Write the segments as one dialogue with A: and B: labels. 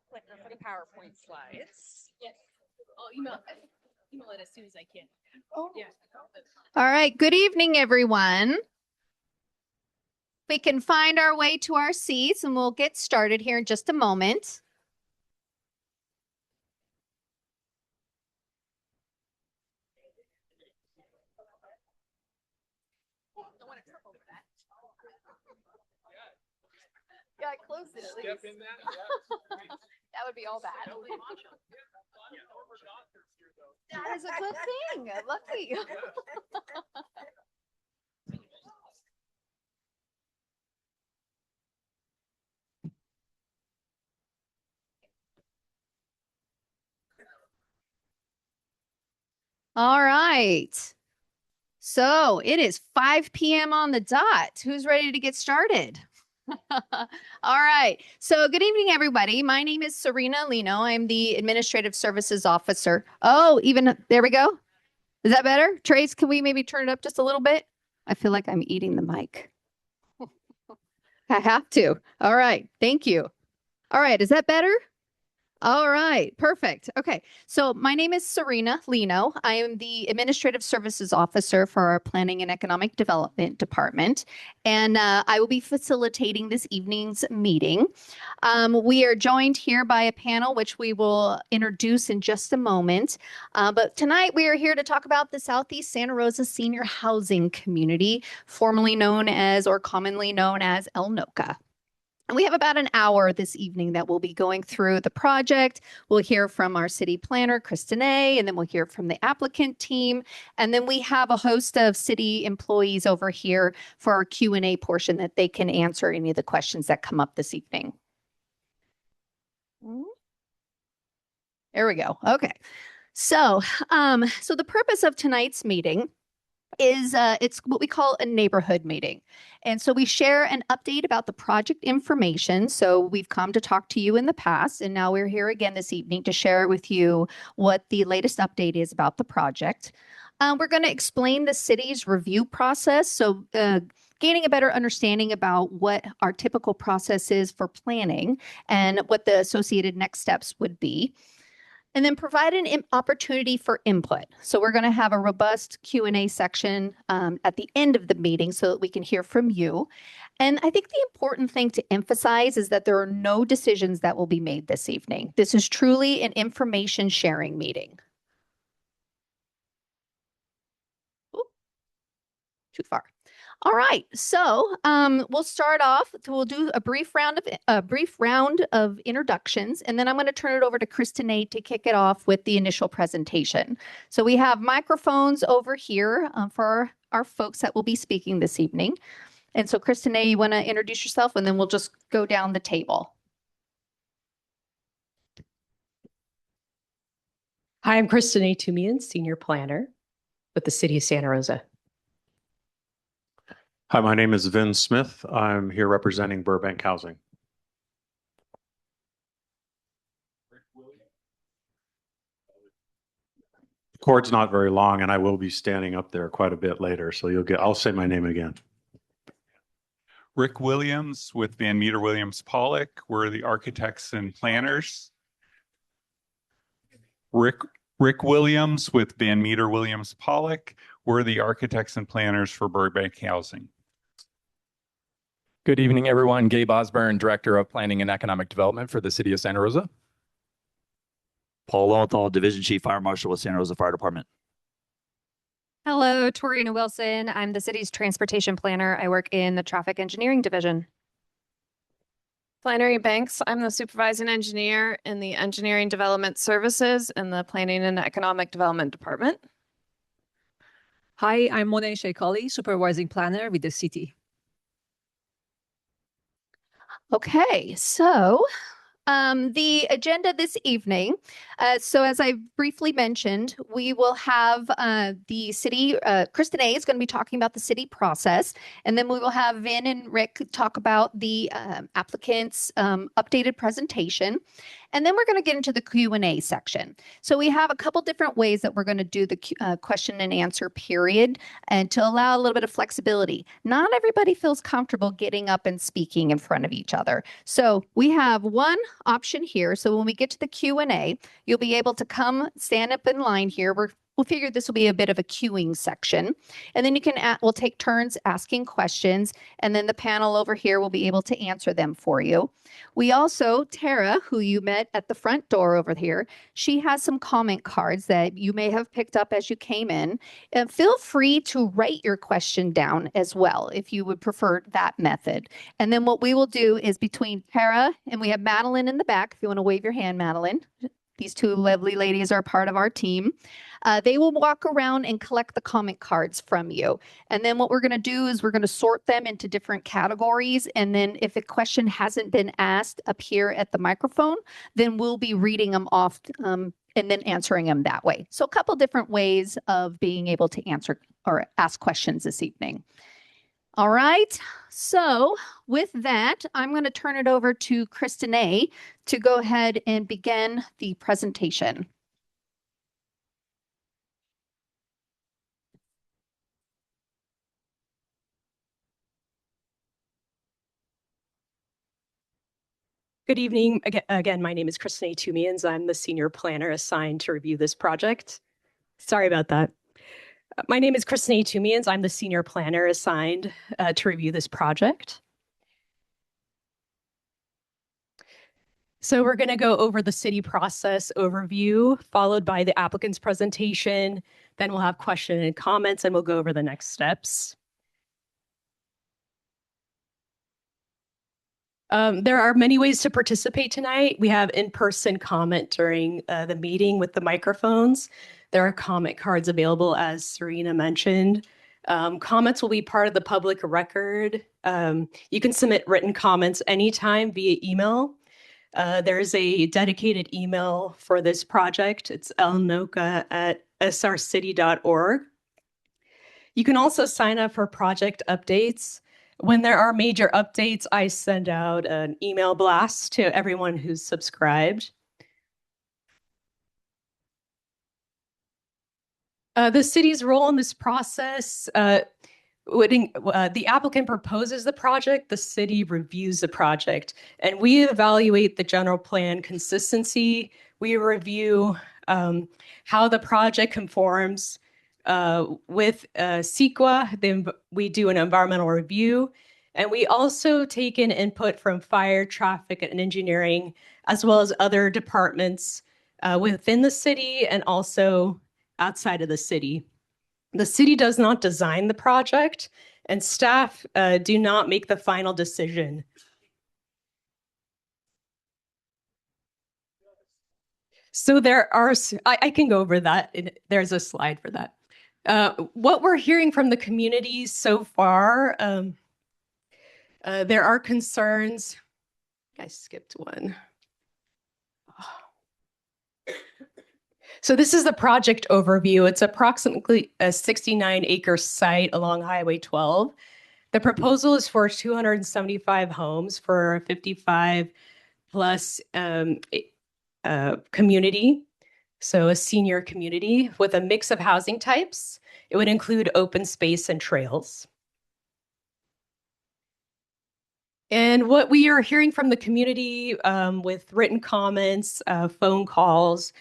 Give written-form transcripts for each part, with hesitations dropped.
A: For the PowerPoint slides.
B: Yes. I'll email it as soon as I can.
A: Oh.
B: Yeah.
C: All right. Good evening, everyone. We can find our way to our seats and we'll get started here in just a moment. Yeah, I closed it at least. That would be all bad. That is a good thing. Lucky. All right. So it is 5 p.m. on the dot. Who's ready to get started? All right. So good evening, everybody. My name is Serena Lino. I'm the Administrative Services Officer. Oh, there we go. Is that better? Trace, can we maybe turn it up just a little bit? I feel like I'm eating the mic. I have to. All right. Thank you. All right. Is that better? All right, perfect. Okay, so my name is Serena Lino. I am the Administrative Services Officer for our Planning and Economic Development Department, and I will be facilitating this evening's meeting. We are joined here by a panel, which we will introduce in just a moment. But tonight we are here to talk about the Southeast Santa Rosa Senior Housing Community, formerly known as or commonly known as Elnoka. And we have about an hour this evening that we'll be going through the project. We'll hear from our city planner, Kristen A., and then we'll hear from the applicant team. And then we have a host of city employees over here for our Q&A portion that they can answer any of the questions that come up this evening. There we go. Okay. So the purpose of tonight's meeting is it's what we call a neighborhood meeting. And so we share an update about the project information. So we've come to talk to you in the past, and now we're here again this evening to share with you what the latest update is about the project. We're going to explain the city's review process. So gaining a better understanding about what our typical process is for planning and what the associated next steps would be. And then provide an opportunity for input. So we're going to have a robust Q&A section at the end of the meeting so that we can hear from you. And I think the important thing to emphasize is that there are no decisions that will be made this evening. This is truly an information sharing meeting. Ooh, too far. All right, so we'll start off. We'll do a brief round of introductions, and then I'm going to turn it over to Kristen A. to kick it off with the initial presentation. So we have microphones over here for our folks that will be speaking this evening. And so Kristen A., you want to introduce yourself, and then we'll just go down the table.
D: Hi, I'm Kristen A. Tumian, Senior Planner with the City of Santa Rosa.
E: Hi, my name is Vin Smith. I'm here representing Burbank Housing. The cord's not very long, and I will be standing up there quite a bit later, so I'll say my name again.
F: Rick Williams with Van Meter Williams Pollock. We're the architects and planners. Rick Williams with Van Meter Williams Pollock. We're the architects and planners for Burbank Housing.
G: Good evening, everyone. Gabe Osborne, Director of Planning and Economic Development for the City of Santa Rosa.
H: Paul Lowenthal, Division Chief Fire Marshal with Santa Rosa Fire Department.
I: Hello, Torina Wilson. I'm the city's transportation planner. I work in the traffic engineering division.
J: Flannery Banks. I'm the supervising engineer in the engineering development services in the planning and economic development department.
K: Hi, I'm Monet Sheikali, supervising planner with the city.
C: Okay, so the agenda this evening. So as I briefly mentioned, we will have the city, Kristen A. is going to be talking about the city process, and then we will have Vin and Rick talk about the applicant's updated presentation. And then we're going to get into the Q&A section. So we have a couple different ways that we're going to do the question and answer period, and to allow a little bit of flexibility. Not everybody feels comfortable getting up and speaking in front of each other. So we have one option here. So when we get to the Q&A, you'll be able to come stand up in line here. We'll figure this will be a bit of a queuing section. And then we'll take turns asking questions, and then the panel over here will be able to answer them for you. We also, Tara, who you met at the front door over here, she has some comment cards that you may have picked up as you came in. And feel free to write your question down as well, if you would prefer that method. And then what we will do is between Tara, and we have Madeline in the back, if you want to wave your hand, Madeline. These two lovely ladies are part of our team. They will walk around and collect the comment cards from you. And then what we're going to do is we're going to sort them into different categories. And then if a question hasn't been asked up here at the microphone, then we'll be reading them off and then answering them that way. So a couple different ways of being able to answer or ask questions this evening. All right. So with that, I'm going to turn it over to Kristen A. to go ahead and begin the presentation.
D: Good evening. Again, my name is Kristen A. Tumians. I'm the senior planner assigned to review this project. Sorry about that. My name is Kristen A. Tumians. I'm the senior planner assigned to review this project. So we're going to go over the city process overview, followed by the applicant's presentation. Then we'll have questions and comments, and we'll go over the next steps. There are many ways to participate tonight. We have in-person comment during the meeting with the microphones. There are comment cards available, as Serena mentioned. Comments will be part of the public record. You can submit written comments anytime via email. There's a dedicated email for this project. It's elnoka@srcity.org. You can also sign up for project updates. When there are major updates, I send out an email blast to everyone who's subscribed. The city's role in this process, the applicant proposes the project, the city reviews the project, and we evaluate the general plan consistency. We review how the project conforms with CEQA. Then we do an environmental review, and we also take in input from fire, traffic, and engineering, as well as other departments within the city and also outside of the city. The city does not design the project, and staff do not make the final decision. So there are, I can go over that. There's a slide for that. What we're hearing from the community so far, there are concerns. I skipped one. So this is the project overview. It's approximately a 69-acre site along Highway 12. The proposal is for 275 homes for a 55-plus community, so a senior community with a mix of housing types. It would include open space and trails. And what we are hearing from the community with written comments, phone calls,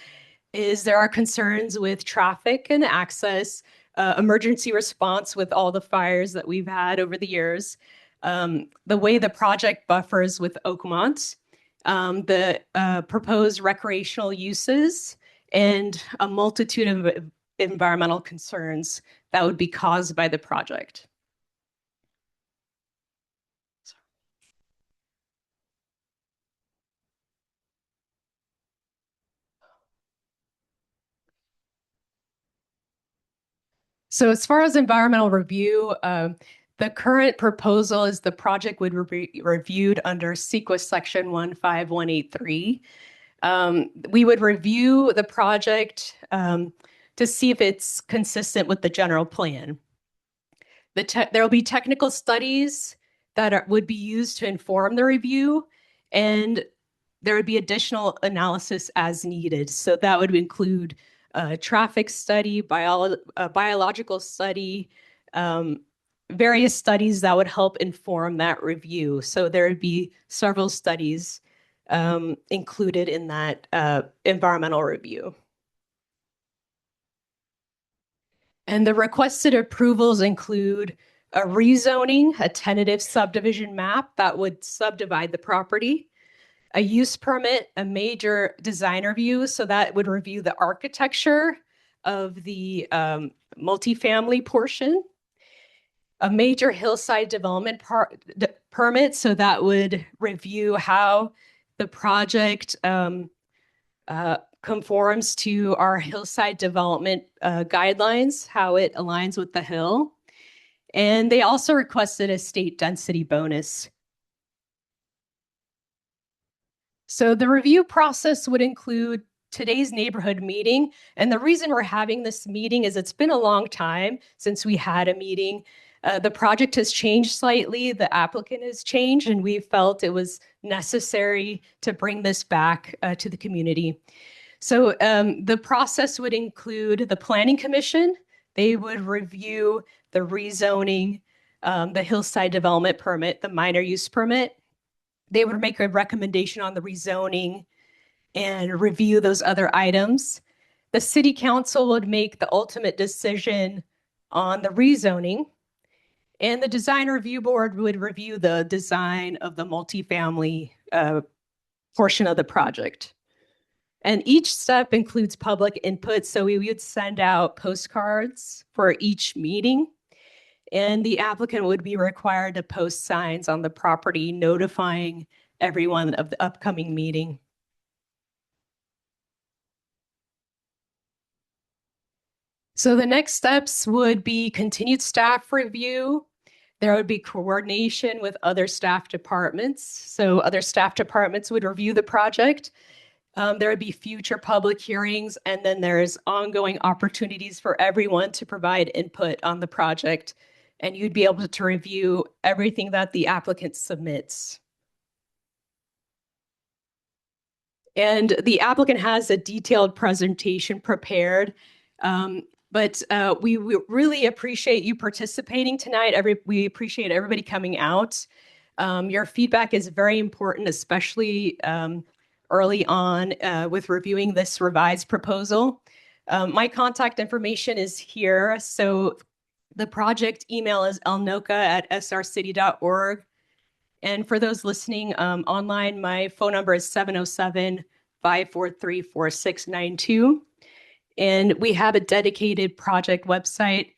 D: is there are concerns with traffic and access, emergency response with all the fires that we've had over the years, the way the project buffers with Oakmont, the proposed recreational uses, and a multitude of environmental concerns that would be caused by the project. So as far as environmental review, the current proposal is the project would be reviewed under CEQA section 15183. We would review the project to see if it's consistent with the general plan. There will be technical studies that would be used to inform the review, and there would be additional analysis as needed. So that would include a traffic study, biological study, various studies that would help inform that review. So there would be several studies included in that environmental review. And the requested approvals include a rezoning, a tentative subdivision map that would subdivide the property, a use permit, a major design review, so that would review the architecture of the multifamily portion, a major hillside development permit, so that would review how the project conforms to our hillside development guidelines, how it aligns with the hill. And they also requested a state density bonus. So the review process would include today's neighborhood meeting. And the reason we're having this meeting is it's been a long time since we had a meeting. The project has changed slightly, the applicant has changed, and we felt it was necessary to bring this back to the community. So the process would include the Planning Commission. They would review the rezoning, the hillside development permit, the minor use permit. They would make a recommendation on the rezoning and review those other items. The city council would make the ultimate decision on the rezoning, and the design review board would review the design of the multifamily portion of the project. And each step includes public input, so we would send out postcards for each meeting, and the applicant would be required to post signs on the property notifying everyone of the upcoming meeting. So the next steps would be continued staff review. There would be coordination with other staff departments. So other staff departments would review the project. There would be future public hearings, and then there's ongoing opportunities for everyone to provide input on the project. And you'd be able to review everything that the applicant submits. And the applicant has a detailed presentation prepared. But we really appreciate you participating tonight. We appreciate everybody coming out. Your feedback is very important, especially early on with reviewing this revised proposal. My contact information is here. So the project email is elnoka@srcity.org. And for those listening online, my phone number is 707-543-4692. And we have a dedicated project website,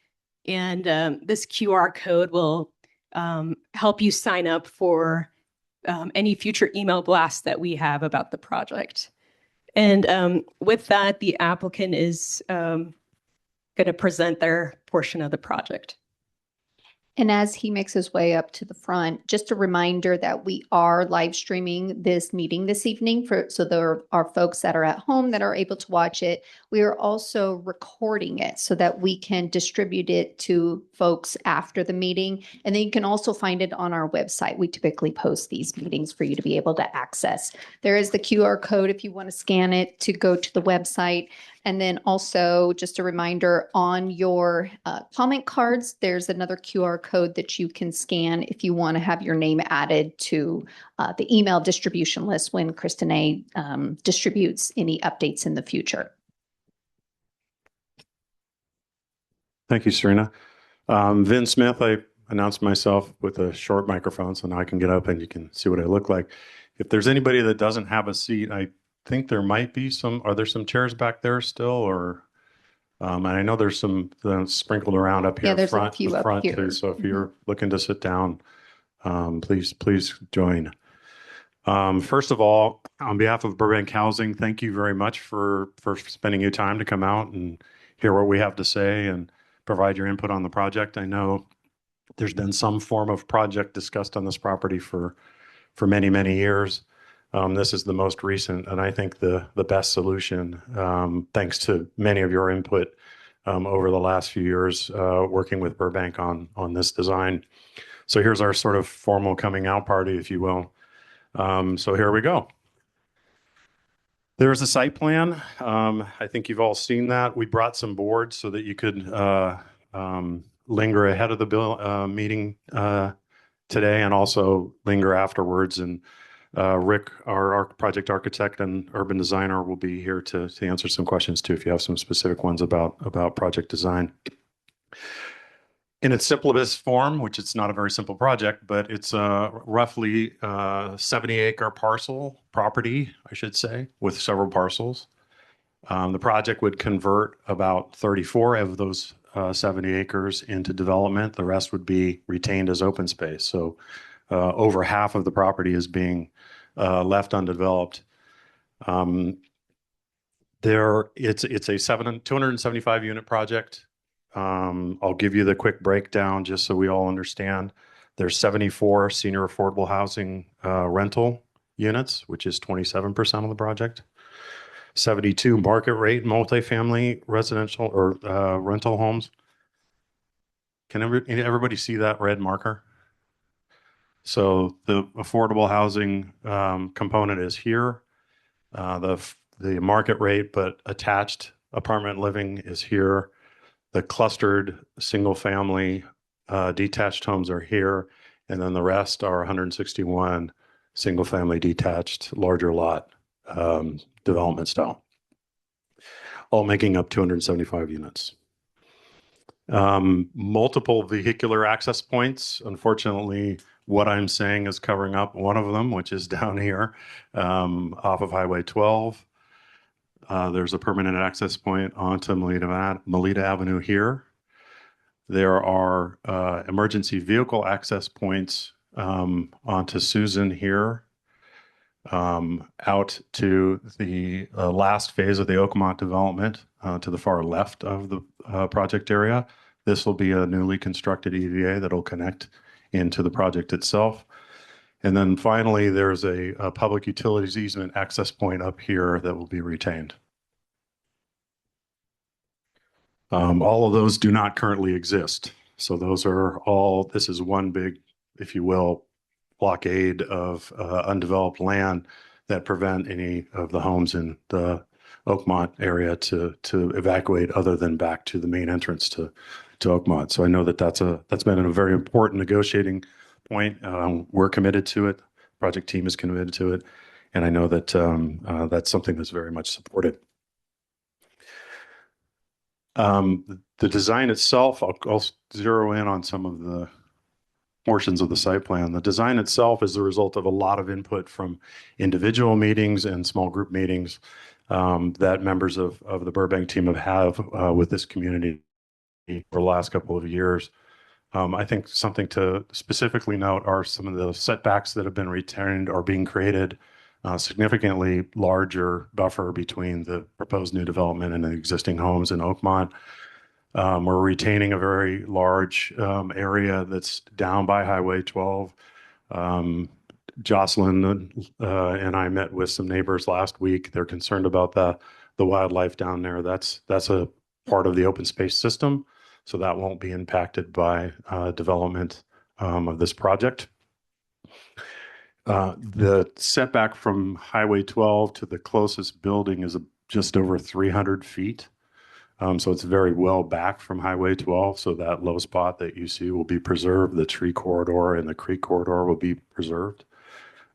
D: and this QR code will help you sign up for any future email blasts that we have about the project. And with that, the applicant is going to present their portion of the project.
C: And as he makes his way up to the front, just a reminder that we are live streaming this meeting this evening so there are folks that are at home that are able to watch it. We are also recording it so that we can distribute it to folks after the meeting. And then you can also find it on our website. We typically post these meetings for you to be able to access. There is the QR code if you want to scan it to go to the website. And then also just a reminder on your comment cards, there's another QR code that you can scan if you want to have your name added to the email distribution list when Kristen A distributes any updates in the future.
E: Thank you, Serena. Vin Smith, I announced myself with a short microphone, so now I can get up and you can see what I look like. If there's anybody that doesn't have a seat, I think there might be some. Are there some chairs back there still, or? And I know there's some sprinkled around up here.
C: Yeah, there's
E: front,
C: a few
E: the
C: up
E: front
C: here.
E: too. So if you're looking to sit down, please join. First of all, on behalf of Burbank Housing, thank you very much for spending your time to come out and hear what we have to say and provide your input on the project. I know there's been some form of project discussed on this property for many, many years. This is the most recent, and I think the best solution, thanks to many of your input over the last few years working with Burbank on this design. So here's our sort of formal coming out party, if you will. So here we go. There's a site plan. I think you've all seen that. We brought some boards so that you could linger ahead of the meeting today and also linger afterwards. And Rick, our project architect and urban designer, will be here to answer some questions too if you have some specific ones about project design. In its simplest form, which it's not a very simple project, but it's a roughly 70-acre parcel property, I should say, with several parcels. The project would convert about 34 of those 70 acres into development. The rest would be retained as open space. So over half of the property is being left undeveloped. It's a 275 unit project. I'll give you the quick breakdown just so we all understand. There's 74 senior affordable housing rental units, which is 27% of the project. 72 market rate multifamily residential or rental homes. Can everybody see that red marker? So the affordable housing component is here. The market rate but attached apartment living is here. The clustered single family detached homes are here. And then the rest are 161 single family detached larger lot development style, all making up 275 units. Multiple vehicular access points. Unfortunately, what I'm saying is covering up one of them, which is down here off of Highway 12. There's a permanent access point onto Melita Avenue here. There are emergency vehicle access points onto Susan here, out to the last phase of the Oakmont development to the far left of the project area. This will be a newly constructed EVA that will connect into the project itself. And then finally, there's a public utilities easement access point up here that will be retained. All of those do not currently exist. So those are all, this is one big, if you will, blockade of undeveloped land that prevent any of the homes in the Oakmont area to evacuate other than back to the main entrance to Oakmont. So I know that that's been a very important negotiating point. We're committed to it. Project team is committed to it. And I know that that's something that's very much supported. The design itself, I'll zero in on some of the portions of the site plan. The design itself is the result of a lot of input from individual meetings and small group meetings that members of the Burbank team have with this community for the last couple of years. I think something to specifically note are some of the setbacks that have been retained or being created, significantly larger buffer between the proposed new development and the existing homes in Oakmont. We're retaining a very large area that's down by Highway 12. Jocelyn and I met with some neighbors last week. They're concerned about the wildlife down there. That's a part of the open space system, so that won't be impacted by development of this project. The setback from Highway 12 to the closest building is just over 300 feet. So it's very well back from Highway 12. So that low spot that you see will be preserved. The tree corridor and the creek corridor will be preserved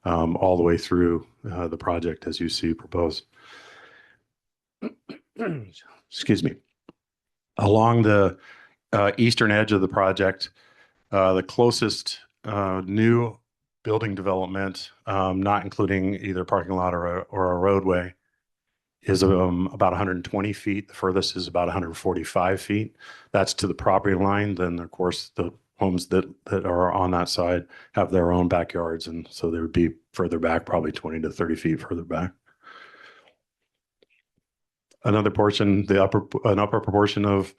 E: all the way through the project as you see proposed. Excuse me. Along the eastern edge of the project, the closest new building development, not including either parking lot or a roadway, is about 120 feet. The furthest is about 145 feet. That's to the property line. Then, of course, the homes that are on that side have their own backyards. And so they would be further back, probably 20 to 30 feet further back. Another portion, an upper proportion of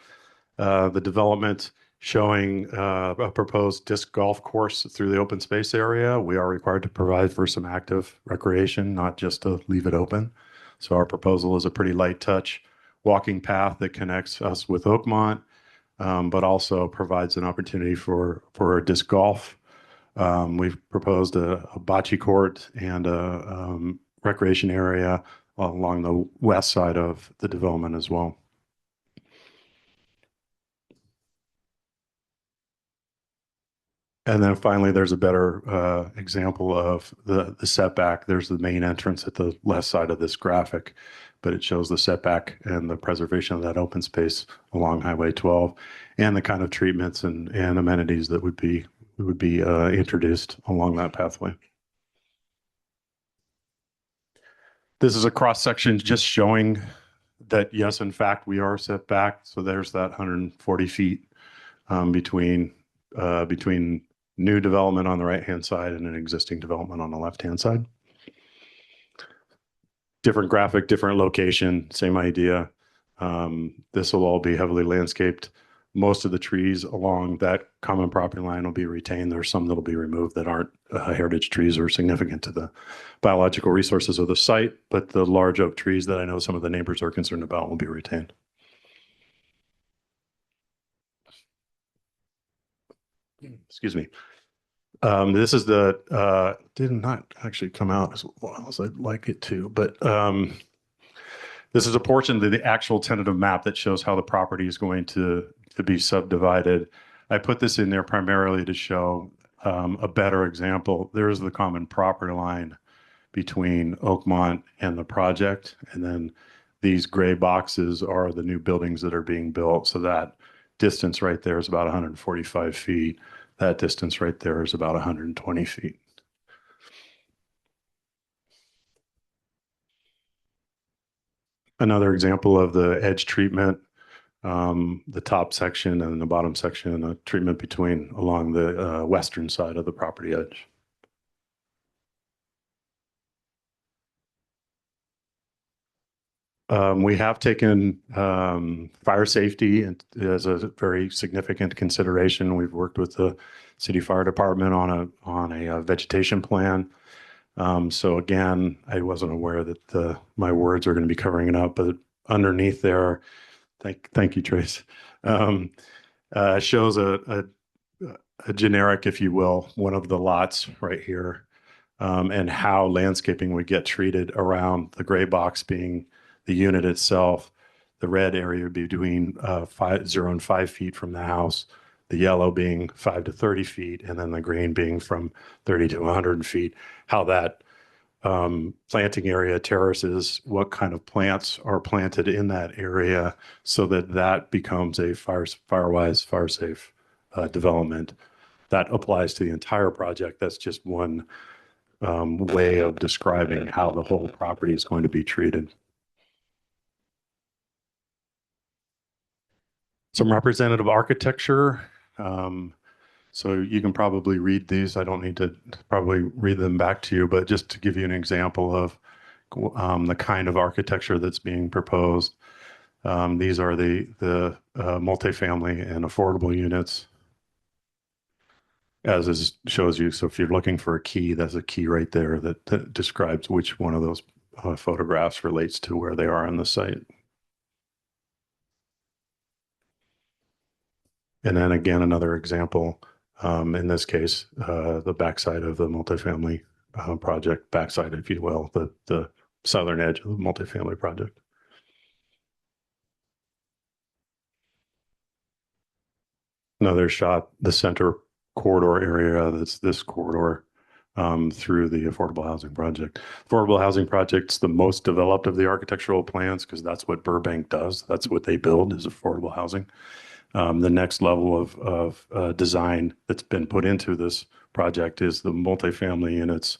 E: the development showing a proposed disc golf course through the open space area. We are required to provide for some active recreation, not just to leave it open. So our proposal is a pretty light touch walking path that connects us with Oakmont, but also provides an opportunity for disc golf. We've proposed a bocce court and a recreation area along the west side of the development as well. And then finally, there's a better example of the setback. There's the main entrance at the left side of this graphic, but it shows the setback and the preservation of that open space along Highway 12 and the kind of treatments and amenities that would be introduced along that pathway. This is a cross section just showing that, yes, in fact, we are set back. So there's that 140 feet between new development on the right-hand side and an existing development on the left-hand side. Different graphic, different location, same idea. This will all be heavily landscaped. Most of the trees along that common property line will be retained. There's some that'll be removed that aren't heritage trees or significant to the biological resources of the site, but the large oak trees that I know some of the neighbors are concerned about will be retained. Excuse me. This is the did not actually come out as well as I'd like it to, but this is a portion of the actual tentative map that shows how the property is going to be subdivided. I put this in there primarily to show a better example. There's the common property line between Oakmont and the project, and then these gray boxes are the new buildings that are being built. So that distance right there is about 145 feet. That distance right there is about 120 feet. Another example of the edge treatment, the top section and the bottom section, and the treatment between along the western side of the property edge. We have taken fire safety as a very significant consideration. We've worked with the city fire department on a vegetation plan. So again, I wasn't aware that my words are going to be covering it up, but underneath there, thank you, Trace, shows a generic, if you will, one of the lots right here, and how landscaping would get treated around the gray box being the unit itself. The red area between 0 and 5 feet from the house, the yellow being 5 to 30 feet, and then the green being from 30 to 100 feet. How that planting area terraces, what kind of plants are planted in that area so that that becomes a fire-wise, fire-safe development. That applies to the entire project. That's just one way of describing how the whole property is going to be treated. Some representative architecture. So you can probably read these. I don't need to probably read them back to you, but just to give you an example of the kind of architecture that's being proposed. These are the multifamily and affordable units, as is shows you. So if you're looking for a key, there's a key right there that describes which one of those photographs relates to where they are on the site. And then again, another example, in this case, the backside of the multifamily project, backside, if you will, the southern edge of the multifamily project. Another shot, the center corridor area, that's this corridor through the affordable housing project. Affordable housing project's the most developed of the architectural plans because that's what Burbank does. That's what they build is affordable housing. The next level of design that's been put into this project is the multifamily units,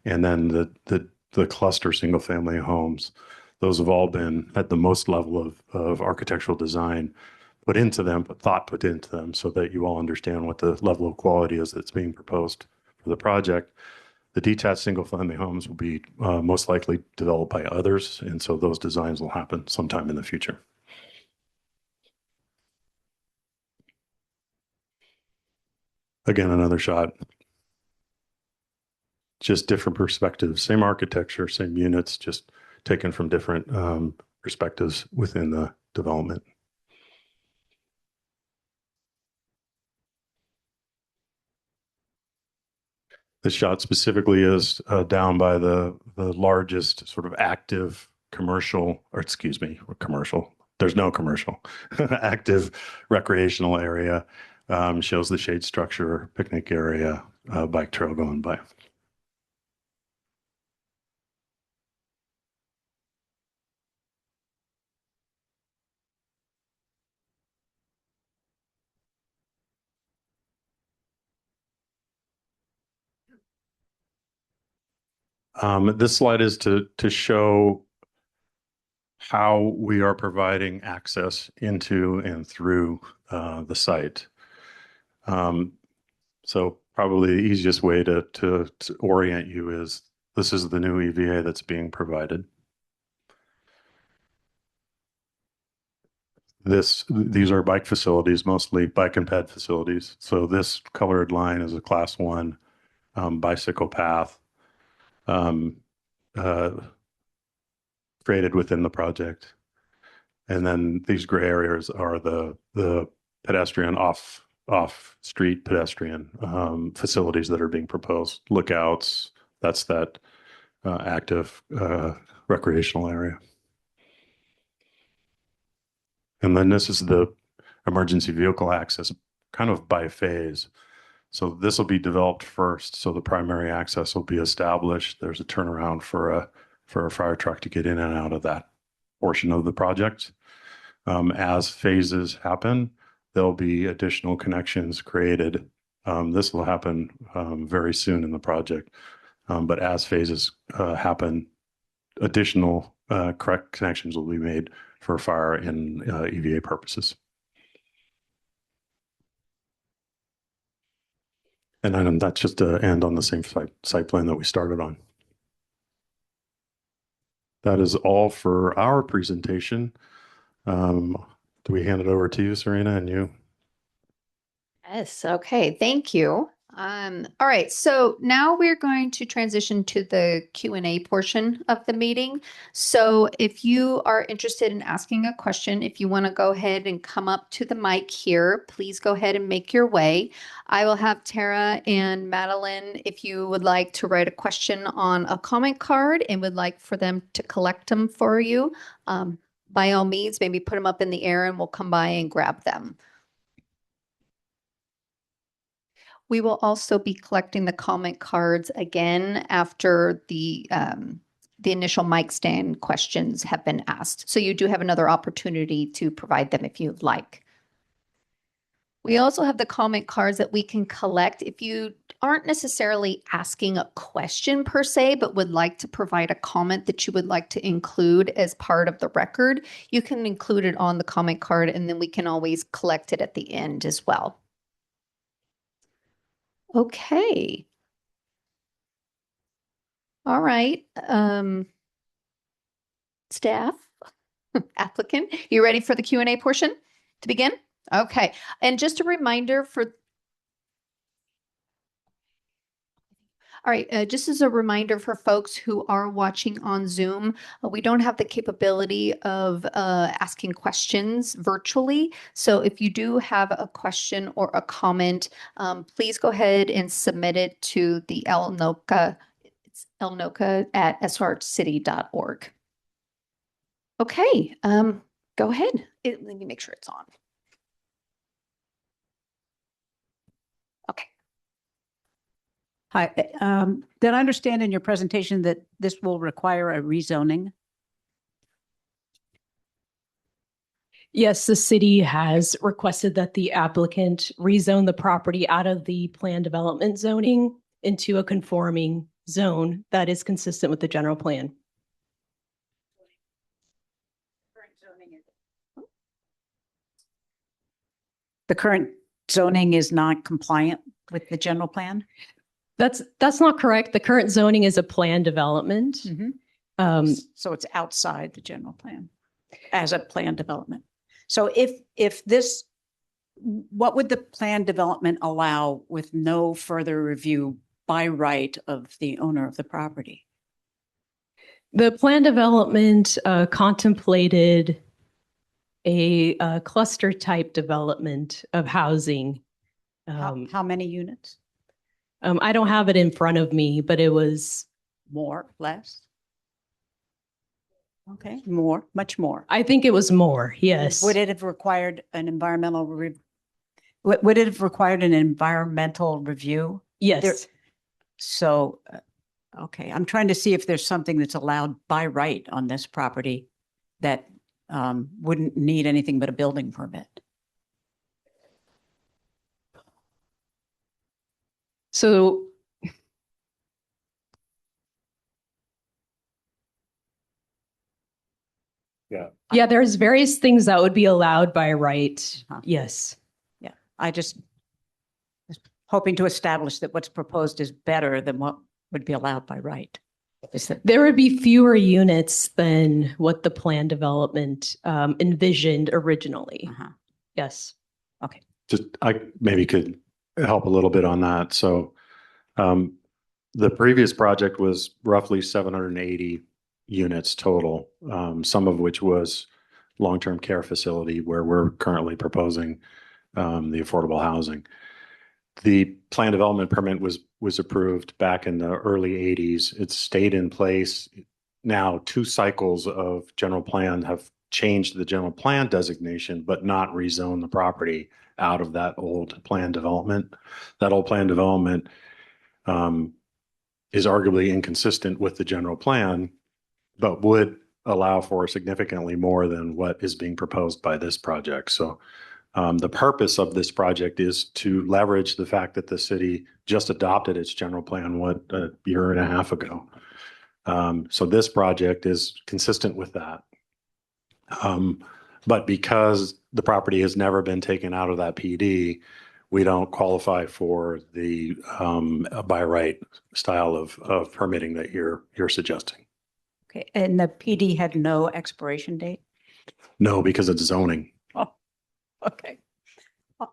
E: and then the cluster single family homes. Those have all been at the most level of architectural design put into them, but thought put into them, so that you all understand what the level of quality is that's being proposed for the project. The detached single family homes will be most likely developed by others, and so those designs will happen sometime in the future. Again, another shot. Just different perspectives, same architecture, same units, just taken from different perspectives within the development. This shot specifically is down by the largest sort of active commercial, or excuse me, commercial. There's no commercial. Active recreational area. Shows the shade structure, picnic area, bike trail going by. This slide is to show how we are providing access into and through the site. So probably the easiest way to orient you is this is the new EVA that's being provided. These are bike facilities, mostly bike and ped facilities. So this colored line is a class 1 bicycle path created within the project. And then these gray areas are the pedestrian off-street pedestrian facilities that are being proposed. Lookouts, that's that active recreational area. And then this is the emergency vehicle access kind of by phase. So this will be developed first. So the primary access will be established. There's a turnaround for a fire truck to get in and out of that portion of the project. As phases happen, there'll be additional connections created. This will happen very soon in the project. But as phases happen, additional correct connections will be made for fire and EVA purposes. And then that's just to end on the same site plan that we started on. That is all for our presentation. Do we hand it over to you, Serena, and you?
C: Yes. Okay. Thank you. All right. So now we're going to transition to the Q&A portion of the meeting. So if you are interested in asking a question, if you want to go ahead and come up to the mic here, please go ahead and make your way. I will have Tara and Madeline, if you would like to write a question on a comment card and would like for them to collect them for you, by all means, maybe put them up in the air and we'll come by and grab them. We will also be collecting the comment cards again after the initial mic stand questions have been asked. So you do have another opportunity to provide them if you'd like. We also have the comment cards that we can collect if you aren't necessarily asking a question per se, but would like to provide a comment that you would like to include as part of the record. You can include it on the comment card and then we can always collect it at the end as well. Okay. All right. Staff, applicant, you ready for the Q&A portion to begin? Okay. And just a reminder for All right, just as a reminder for folks who are watching on Zoom, we don't have the capability of asking questions virtually. So if you do have a question or a comment, please go ahead and submit it to the Elnoka. It's elnoka@srcity.org. Okay, go ahead. Let me make sure it's on. Okay.
L: Hi. Did I understand in your presentation that this will require a rezoning?
D: Yes, the city has requested that the applicant rezone the property out of the planned development zoning into a conforming zone that is consistent with the general plan.
L: The current zoning is not compliant with the general plan?
D: That's not correct. The current zoning is a planned development.
L: Mm-hmm. So it's outside the general plan as a planned development. So if this, what would the planned development allow with no further review by right of the owner of the property?
D: The planned development contemplated a cluster type development of housing.
L: How many units?
D: I don't have it in front of me, but it was
L: more, less? Okay, more, much more.
D: I think it was more, yes.
L: Would it have required an environmental would it have required an environmental review?
D: Yes.
L: So, okay, I'm trying to see if there's something that's allowed by right on this property that wouldn't need anything but a building permit.
D: So yeah, there's various things that would be allowed by right. Yes.
L: Yeah, I just was hoping to establish that what's proposed is better than what would be allowed by right. Is that
D: There would be fewer units than what the plan development envisioned originally. Yes.
L: Okay.
E: Just I maybe could help a little bit on that. So the previous project was roughly 780 units total, some of which was long-term care facility where we're currently proposing the affordable housing. The plan development permit was approved back in the early 80s. It's stayed in place. Now 2 cycles of general plan have changed the general plan designation, but not rezoned the property out of that old plan development. That old plan development is arguably inconsistent with the general plan, but would allow for significantly more than what is being proposed by this project. So the purpose of this project is to leverage the fact that the city just adopted its general plan, a year and a half ago. So this project is consistent with that. But because the property has never been taken out of that PD, we don't qualify for the by right style of permitting that you're suggesting.
L: okay? And the PD had no expiration date?
E: No, because it's zoning.
L: Oh, okay.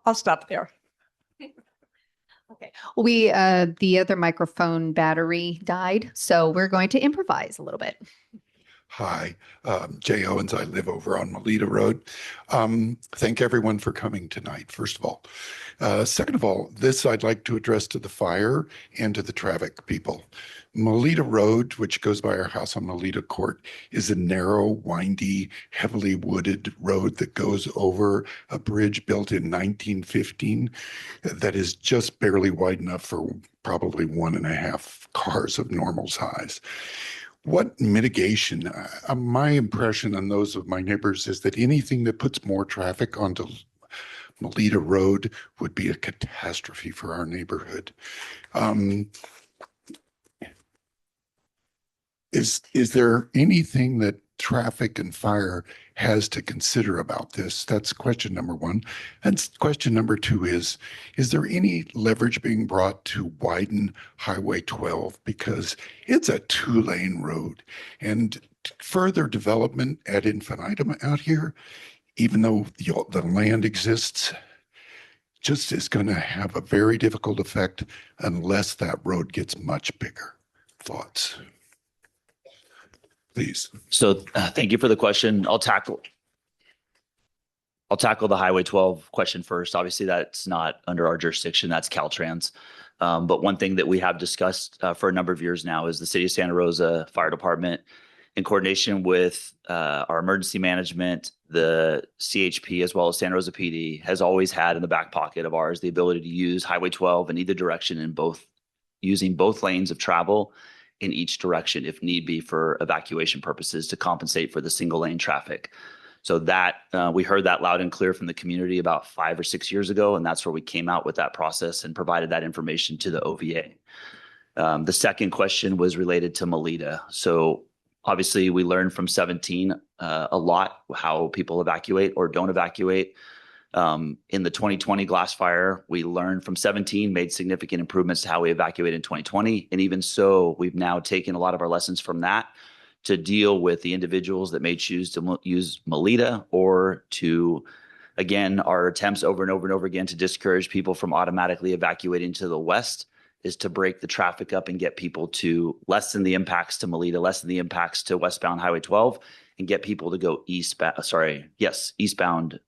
L: I'll stop there.
C: Okay. The other microphone battery died, so we're going to improvise a little bit.
M: Hi, Jay Owens. I live over on Melita Road. Thank everyone for coming tonight, first of all. Second of all, this I'd like to address to the fire and to the traffic people. Melita Road, which goes by our house on Melita Court, is a narrow, windy, heavily wooded road that goes over a bridge built in 1915 that is just barely wide enough for probably 1.5 cars of normal size. What mitigation? My impression on those of my neighbors is that anything that puts more traffic onto Melita Road would be a catastrophe for our neighborhood. Is there anything that traffic and fire has to consider about this? That's question number 1. And question number 2 is there any leverage being brought to widen Highway 12? Because it's a 2-lane road, and further development ad infinitum out here, even though the land exists, just is going to have a very difficult effect unless that road gets much bigger. Thoughts? Please.
H: So thank you for the question. I'll tackle the Highway 12 question first. Obviously, that's not under our jurisdiction. That's Caltrans. But one thing that we have discussed for a number of years now is the City of Santa Rosa Fire Department, in coordination with our emergency management, the CHP, as well as Santa Rosa PD, has always had in the back pocket of ours the ability to use Highway 12 in either direction, using both lanes of travel in each direction if need be for evacuation purposes to compensate for the single lane traffic. So that we heard that loud and clear from the community about 5 or 6 years ago, and that's where we came out with that process and provided that information to the OVA. The second question was related to Melita. So obviously we learned from 17 a lot how people evacuate or don't evacuate. In the 2020 glass fire, we learned from 17, made significant improvements to how we evacuate in 2020. And even so, we've now taken a lot of our lessons from that to deal with the individuals that may choose to use Melita, or to, again, our attempts over and over and over again to discourage people from automatically evacuating to the west is to break the traffic up and get people to lessen the impacts to Melita, lessen the impacts to westbound Highway 12, and get people to go eastbound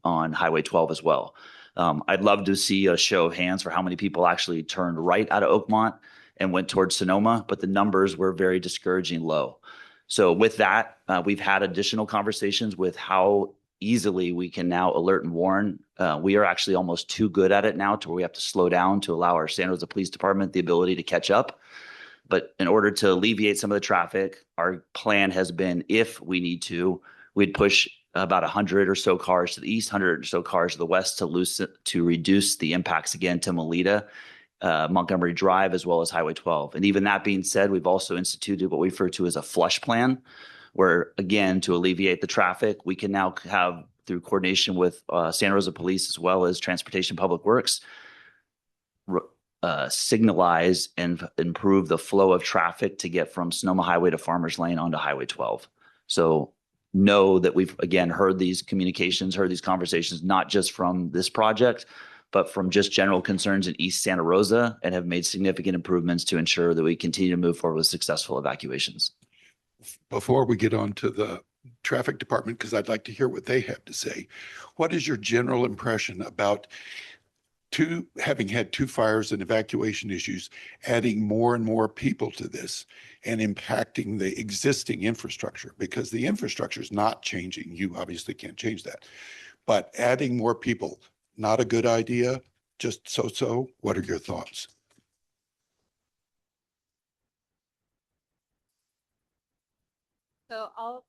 H: on Highway 12 as well. I'd love to see a show of hands for how many people actually turned right out of Oakmont and went towards Sonoma, but the numbers were very discouraging low. So with that, we've had additional conversations with how easily we can now alert and warn. We are actually almost too good at it now to where we have to slow down to allow our Santa Rosa Police Department the ability to catch up. But in order to alleviate some of the traffic, our plan has been, if we need to, we'd push about 100 or so cars to the east, 100 or so cars to the west to reduce the impacts again to Melita, Montgomery Drive, as well as Highway 12. And even that being said, we've also instituted what we refer to as a flush plan, where again, to alleviate the traffic, we can now have, through coordination with Santa Rosa Police as well as Transportation Public Works, signalize and improve the flow of traffic to get from Sonoma Highway to Farmers Lane onto Highway 12. So know that we've, again, heard these communications, heard these conversations, not just from this project, but from just general concerns in East Santa Rosa, and have made significant improvements to ensure that we continue to move forward with successful evacuations.
M: Before we get on to the traffic department, because I'd like to hear what they have to say, what is your general impression about having had 2 fires and evacuation issues, adding more and more people to this and impacting the existing infrastructure? Because the infrastructure is not changing. You obviously can't change that. But adding more people, not a good idea, just so-so. What are your thoughts?
I: So I'll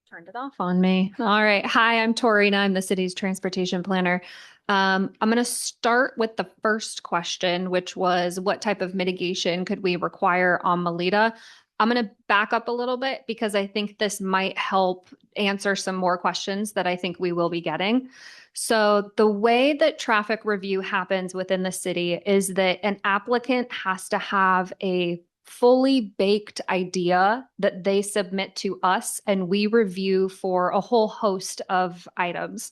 I: turned it off on me. All right. Hi, I'm Torina. I'm the city's transportation planner. I'm going to start with the first question, which was what type of mitigation could we require on Melita? I'm going to back up a little bit because I think this might help answer some more questions that I think we will be getting. So the way that traffic review happens within the city is that an applicant has to have a fully baked idea that they submit to us, and we review for a whole host of items.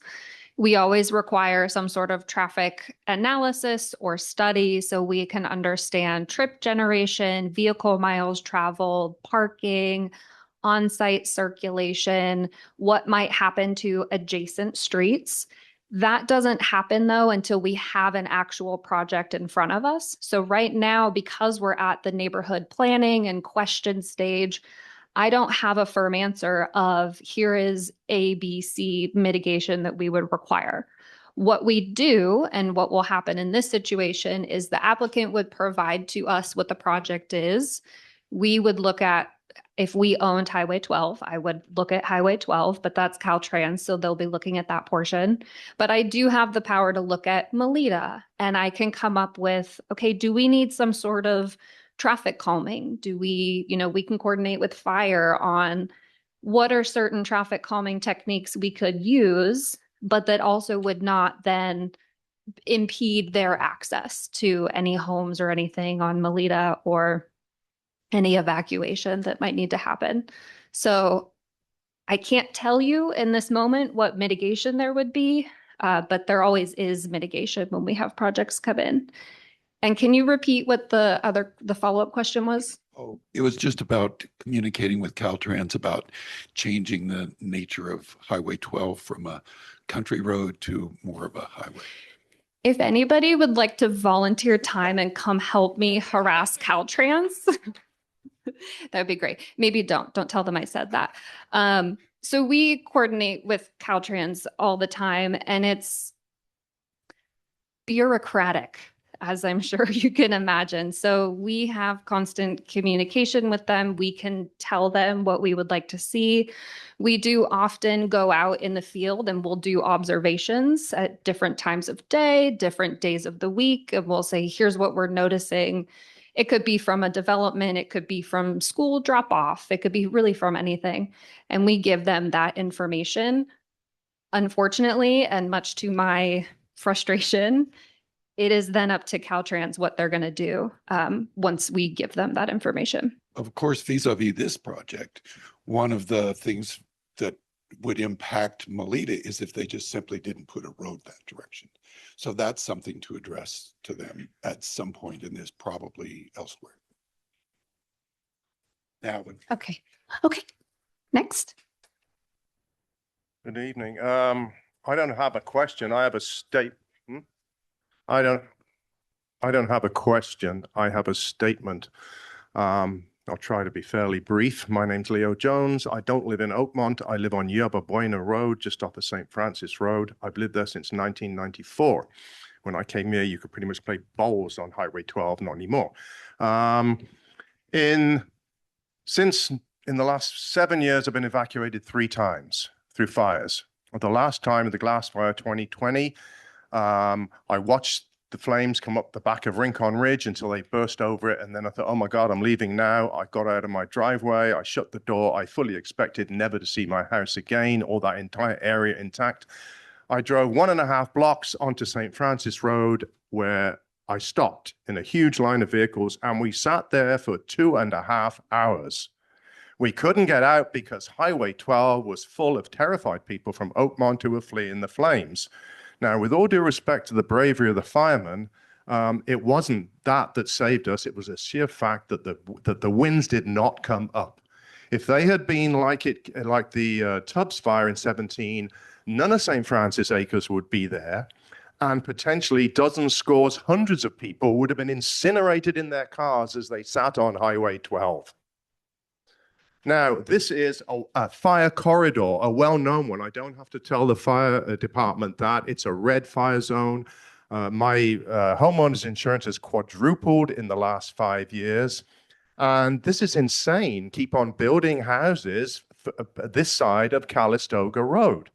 I: We always require some sort of traffic analysis or study so we can understand trip generation, vehicle miles traveled, parking, on-site circulation, what might happen to adjacent streets. That doesn't happen though until we have an actual project in front of us. So right now, because we're at the neighborhood planning and question stage, I don't have a firm answer of here is A, B, C mitigation that we would require. What we do and what will happen in this situation is the applicant would provide to us what the project is. We would look at, if we owned Highway 12, I would look at Highway 12, but that's Caltrans, so they'll be looking at that portion. But I do have the power to look at Melita, and I can come up with, okay, do we need some sort of traffic calming? Do we, we can coordinate with fire on what are certain traffic calming techniques we could use, but that also would not then impede their access to any homes or anything on Melita or any evacuation that might need to happen. So I can't tell you in this moment what mitigation there would be, but there always is mitigation when we have projects come in. And can you repeat what the follow-up question was?
M: Oh, it was just about communicating with Caltrans about changing the nature of Highway 12 from a country road to more of a highway.
I: If anybody would like to volunteer time and come help me harass Caltrans, that would be great. Maybe don't tell them I said that. So we coordinate with Caltrans all the time, and it's bureaucratic, as I'm sure you can imagine. So we have constant communication with them. We can tell them what we would like to see. We do often go out in the field and we'll do observations at different times of day, different days of the week, and we'll say, here's what we're noticing. It could be from a development, it could be from school drop off, it could be really from anything. And we give them that information. Unfortunately, and much to my frustration, it is then up to Caltrans what they're going to do once we give them that information.
M: Of course, vis-a-vis this project, one of the things that would impact Melita is if they just simply didn't put a road that direction. So that's something to address to them at some point in this, probably elsewhere. Now,
I: Okay. Next.
N: Good evening. I don't have a question. I have a statement. I don't have a question. I have a statement. I'll try to be fairly brief. My name's Leo Jones. I don't live in Oakmont. I live on Yerba Buena Road, just off of St. Francis Road. I've lived there since 1994. When I came here, you could pretty much play bowls on Highway 12, not anymore. Since in the last 7 years, I've been evacuated 3 times through fires. The last time, the Glass Fire 2020, I watched the flames come up the back of Rincon Ridge until they burst over it. And then I thought, oh my God, I'm leaving now. I got out of my driveway. I shut the door. I fully expected never to see my house again or that entire area intact. I drove 1.5 blocks onto St. Francis Road where I stopped in a huge line of vehicles and we sat there for 2.5 hours. We couldn't get out because Highway 12 was full of terrified people from Oakmont who were fleeing the flames. Now, with all due respect to the bravery of the firemen, it wasn't that saved us. It was a sheer fact that the winds did not come up. If they had been like the Tubbs fire in 17, none of St. Francis Acres would be there, and potentially dozens, scores, hundreds of people would have been incinerated in their cars as they sat on Highway 12. Now, this is a fire corridor, a well-known one. I don't have to tell the fire department that. It's a red fire zone. My homeowner's insurance has quadrupled in the last 5 years. And this is insane. Keep on building houses this side of Calistoga Road.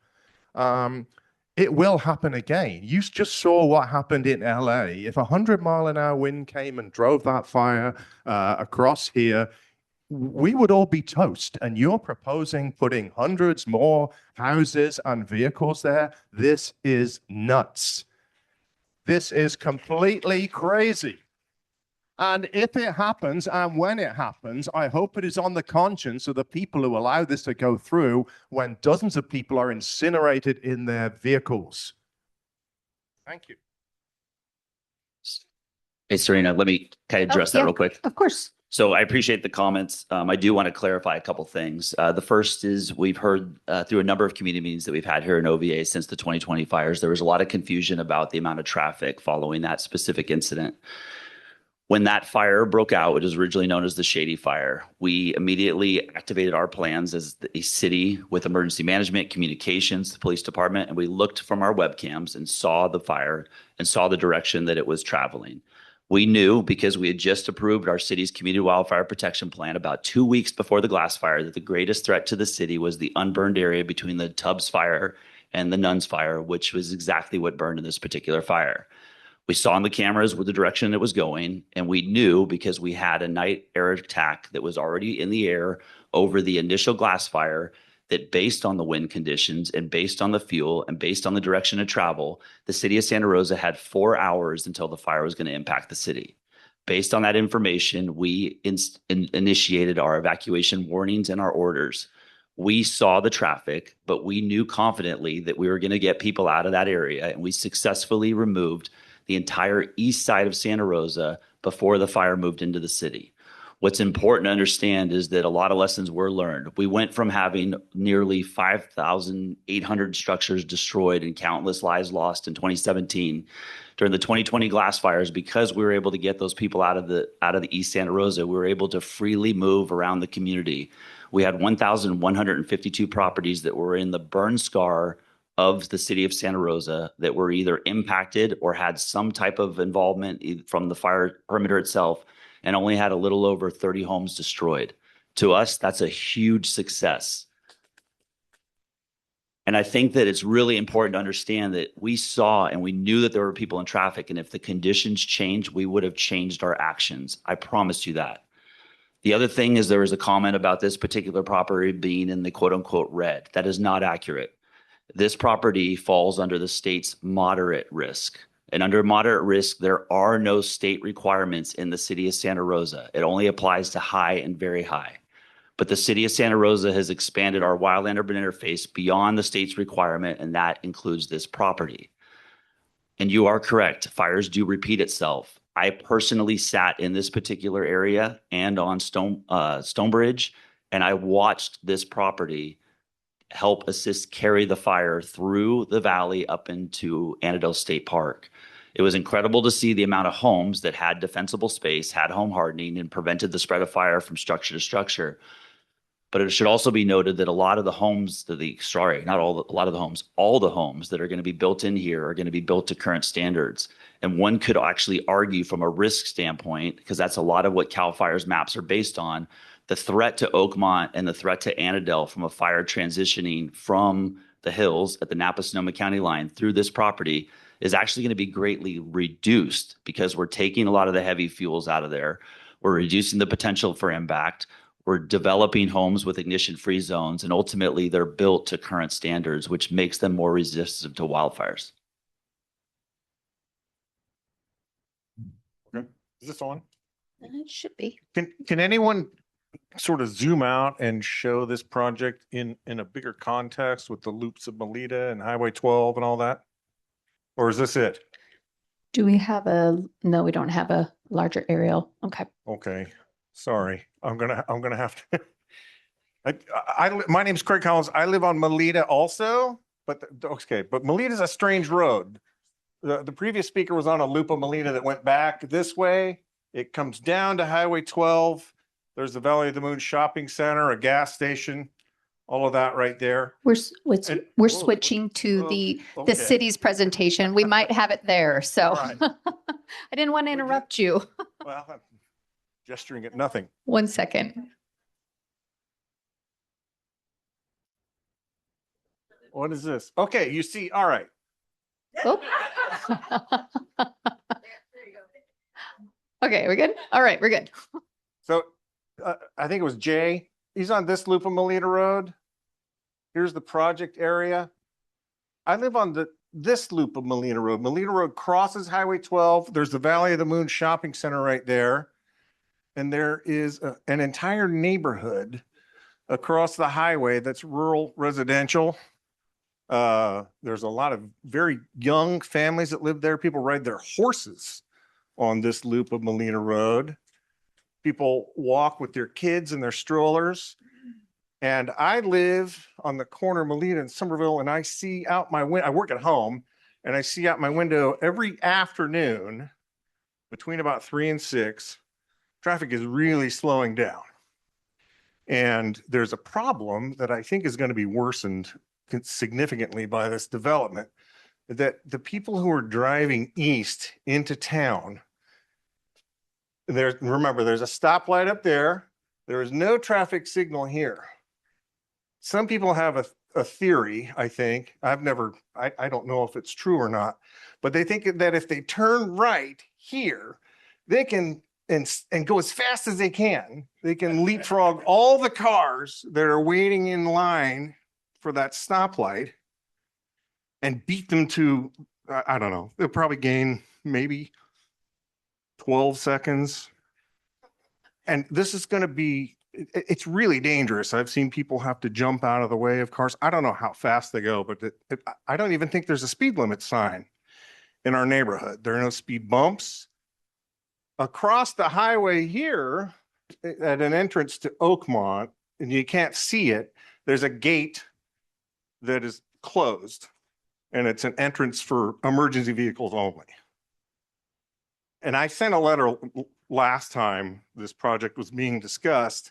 N: It will happen again. You just saw what happened in LA. If a 100-mile-an-hour wind came and drove that fire across here, we would all be toast. And you're proposing putting hundreds more houses and vehicles there. This is nuts. This is completely crazy. And if it happens, and when it happens, I hope it is on the conscience of the people who allow this to go through when dozens of people are incinerated in their vehicles. Thank you.
H: Hey, Serena, let me kind of address that real quick.
C: Of course.
H: So I appreciate the comments. I do want to clarify a couple things. The first is we've heard through a number of community meetings that we've had here in OVA since the 2020 fires, there was a lot of confusion about the amount of traffic following that specific incident. When that fire broke out, it was originally known as the Shady Fire. We immediately activated our plans as a city with emergency management, communications, the police department, and we looked from our webcams and saw the fire and saw the direction that it was traveling. We knew because we had just approved our city's community wildfire protection plan about 2 weeks before the Glass Fire that the greatest threat to the city was the unburned area between the Tubbs Fire and the Nuns Fire, which was exactly what burned in this particular fire. We saw on the cameras where the direction it was going, and we knew because we had a night air attack that was already in the air over the initial Glass Fire that based on the wind conditions and based on the fuel and based on the direction of travel, the city of Santa Rosa had 4 hours until the fire was going to impact the city. Based on that information, we initiated our evacuation warnings and our orders. We saw the traffic, but we knew confidently that we were going to get people out of that area, and we successfully removed the entire east side of Santa Rosa before the fire moved into the city. What's important to understand is that a lot of lessons were learned. We went from having nearly 5,800 structures destroyed and countless lives lost in 2017 during the 2020 Glass Fires. Because we were able to get those people out of the East Santa Rosa, we were able to freely move around the community. We had 1,152 properties that were in the burn scar of the city of Santa Rosa that were either impacted or had some type of involvement from the fire perimeter itself, and only had a little over 30 homes destroyed. To us, that's a huge success. And I think that it's really important to understand that we saw and we knew that there were people in traffic, and if the conditions changed, we would have changed our actions. I promise you that. The other thing is there was a comment about this particular property being in the quote unquote red. That is not accurate. This property falls under the state's moderate risk. And under moderate risk, there are no state requirements in the city of Santa Rosa. It only applies to high and very high. But the city of Santa Rosa has expanded our wildland urban interface beyond the state's requirement, and that includes this property. And you are correct, fires do repeat itself. I personally sat in this particular area and on Stonebridge, and I watched this property help assist carry the fire through the valley up into Annandale State Park. It was incredible to see the amount of homes that had defensible space, had home hardening, and prevented the spread of fire from structure to structure. But it should also be noted that a lot of the homes not all, a lot of the homes, all the homes that are going to be built in here are going to be built to current standards. And one could actually argue from a risk standpoint, because that's a lot of what CAL FIRE's maps are based on, the threat to Oakmont and the threat to Annandale from a fire transitioning from the hills at the Napa-Sonoma County line through this property is actually going to be greatly reduced because we're taking a lot of the heavy fuels out of there. We're reducing the potential for impact. We're developing homes with ignition-free zones, and ultimately they're built to current standards, which makes them more resistant to wildfires.
O: Okay. Is this on?
C: It should be.
O: Can anyone sort of zoom out and show this project in a bigger context with the loops of Melita and Highway 12 and all that? Or is this it?
C: Do we have no, we don't have a larger aerial. Okay.
O: Okay, sorry. I'm gonna have to. My name's Craig Collins. I live on Melita also, but Melita's a strange road. The previous speaker was on a loop of Melita that went back this way. It comes down to Highway 12. There's the Valley of the Moon Shopping Center, a gas station, all of that right there.
C: We're switching to the city's presentation. We might have it there. So
O: Right.
C: I didn't want to interrupt you.
O: Well, I'm gesturing at nothing.
C: 1 second.
O: What is this? Okay, you see, all right.
C: Oh. Okay, we're good? All right, we're good.
O: So I think it was Jay. He's on this loop of Melita Road. Here's the project area. I live on this loop of Melita Road. Melita Road crosses Highway 12. There's the Valley of the Moon Shopping Center right there. And there is an entire neighborhood across the highway that's rural residential. There's a lot of very young families that live there. People ride their horses on this loop of Melita Road. People walk with their kids and their strollers. And I live on the corner of Melita and Somerville, and I see out my window. I work at home, and I see out my window every afternoon between about 3 and 6, traffic is really slowing down. And there's a problem that I think is going to be worsened significantly by this development, that the people who are driving east into town, remember, there's a stoplight up there. There is no traffic signal here. Some people have a theory, I think. I don't know if it's true or not, but they think that if they turn right here, they can and go as fast as they can. They can leapfrog all the cars that are waiting in line for that stoplight and beat them to, I don't know, they'll probably gain maybe 12 seconds. And this is going to be, it's really dangerous. I've seen people have to jump out of the way of cars. I don't know how fast they go, but I don't even think there's a speed limit sign in our neighborhood. There are no speed bumps. Across the highway here at an entrance to Oakmont, and you can't see it, there's a gate that is closed, and it's an entrance for emergency vehicles only. And I sent a letter last time this project was being discussed,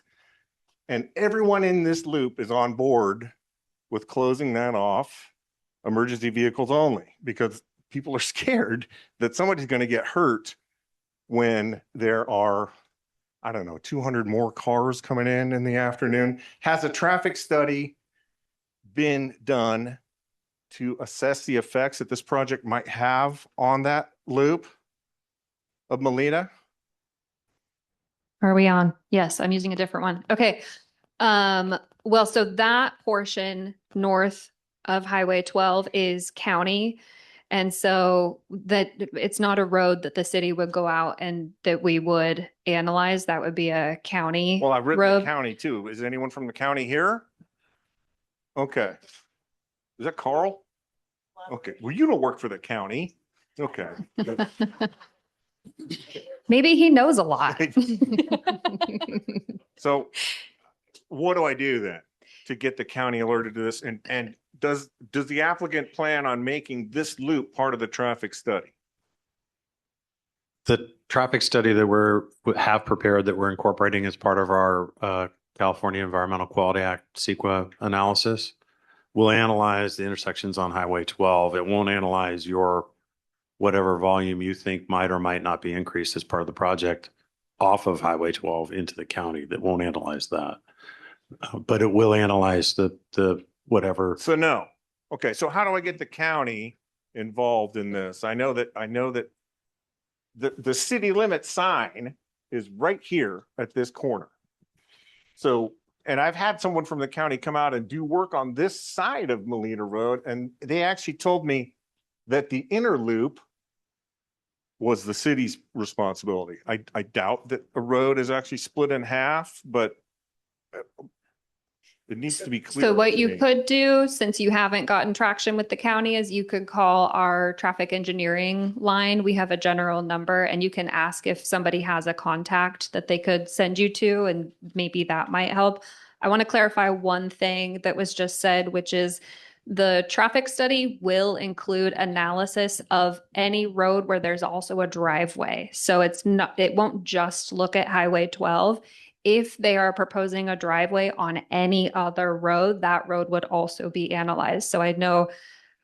O: and everyone in this loop is on board with closing that off, emergency vehicles only, because people are scared that somebody's going to get hurt when there are, I don't know, 200 more cars coming in the afternoon. Has a traffic study been done to assess the effects that this project might have on that loop of Melita?
I: Are we on? Yes, I'm using a different one. Okay. Well, so that portion north of Highway 12 is county. And so that it's not a road that the city would go out and that we would analyze. That would be a county
O: Well, I've written
I: road.
O: the county too. Is anyone from the county here? Okay. Is that Carl? Okay. Well, you don't work for the county. Okay.
I: Maybe he knows a lot.
O: So what do I do then to get the county alerted to this? And does the applicant plan on making this loop part of the traffic study?
E: The traffic study that have prepared that we're incorporating as part of our California Environmental Quality Act CEQA analysis will analyze the intersections on Highway 12. It won't analyze your whatever volume you think might or might not be increased as part of the project off of Highway 12 into the county. That won't analyze that. But it will analyze the whatever.
O: So no. Okay, so how do I get the county involved in this? I know that the city limit sign is right here at this corner. So, and I've had someone from the county come out and do work on this side of Molina Road, and they actually told me that the inner loop was the city's responsibility. I doubt that a road is actually split in half, but it needs to be clear.
I: So what
O: to
I: you
O: me.
I: could do, since you haven't gotten traction with the county, is you could call our traffic engineering line. We have a general number, and you can ask if somebody has a contact that they could send you to, and maybe that might help. I want to clarify one thing that was just said, which is the traffic study will include analysis of any road where there's also a driveway. So it won't just look at Highway 12. If they are proposing a driveway on any other road, that road would also be analyzed. So I know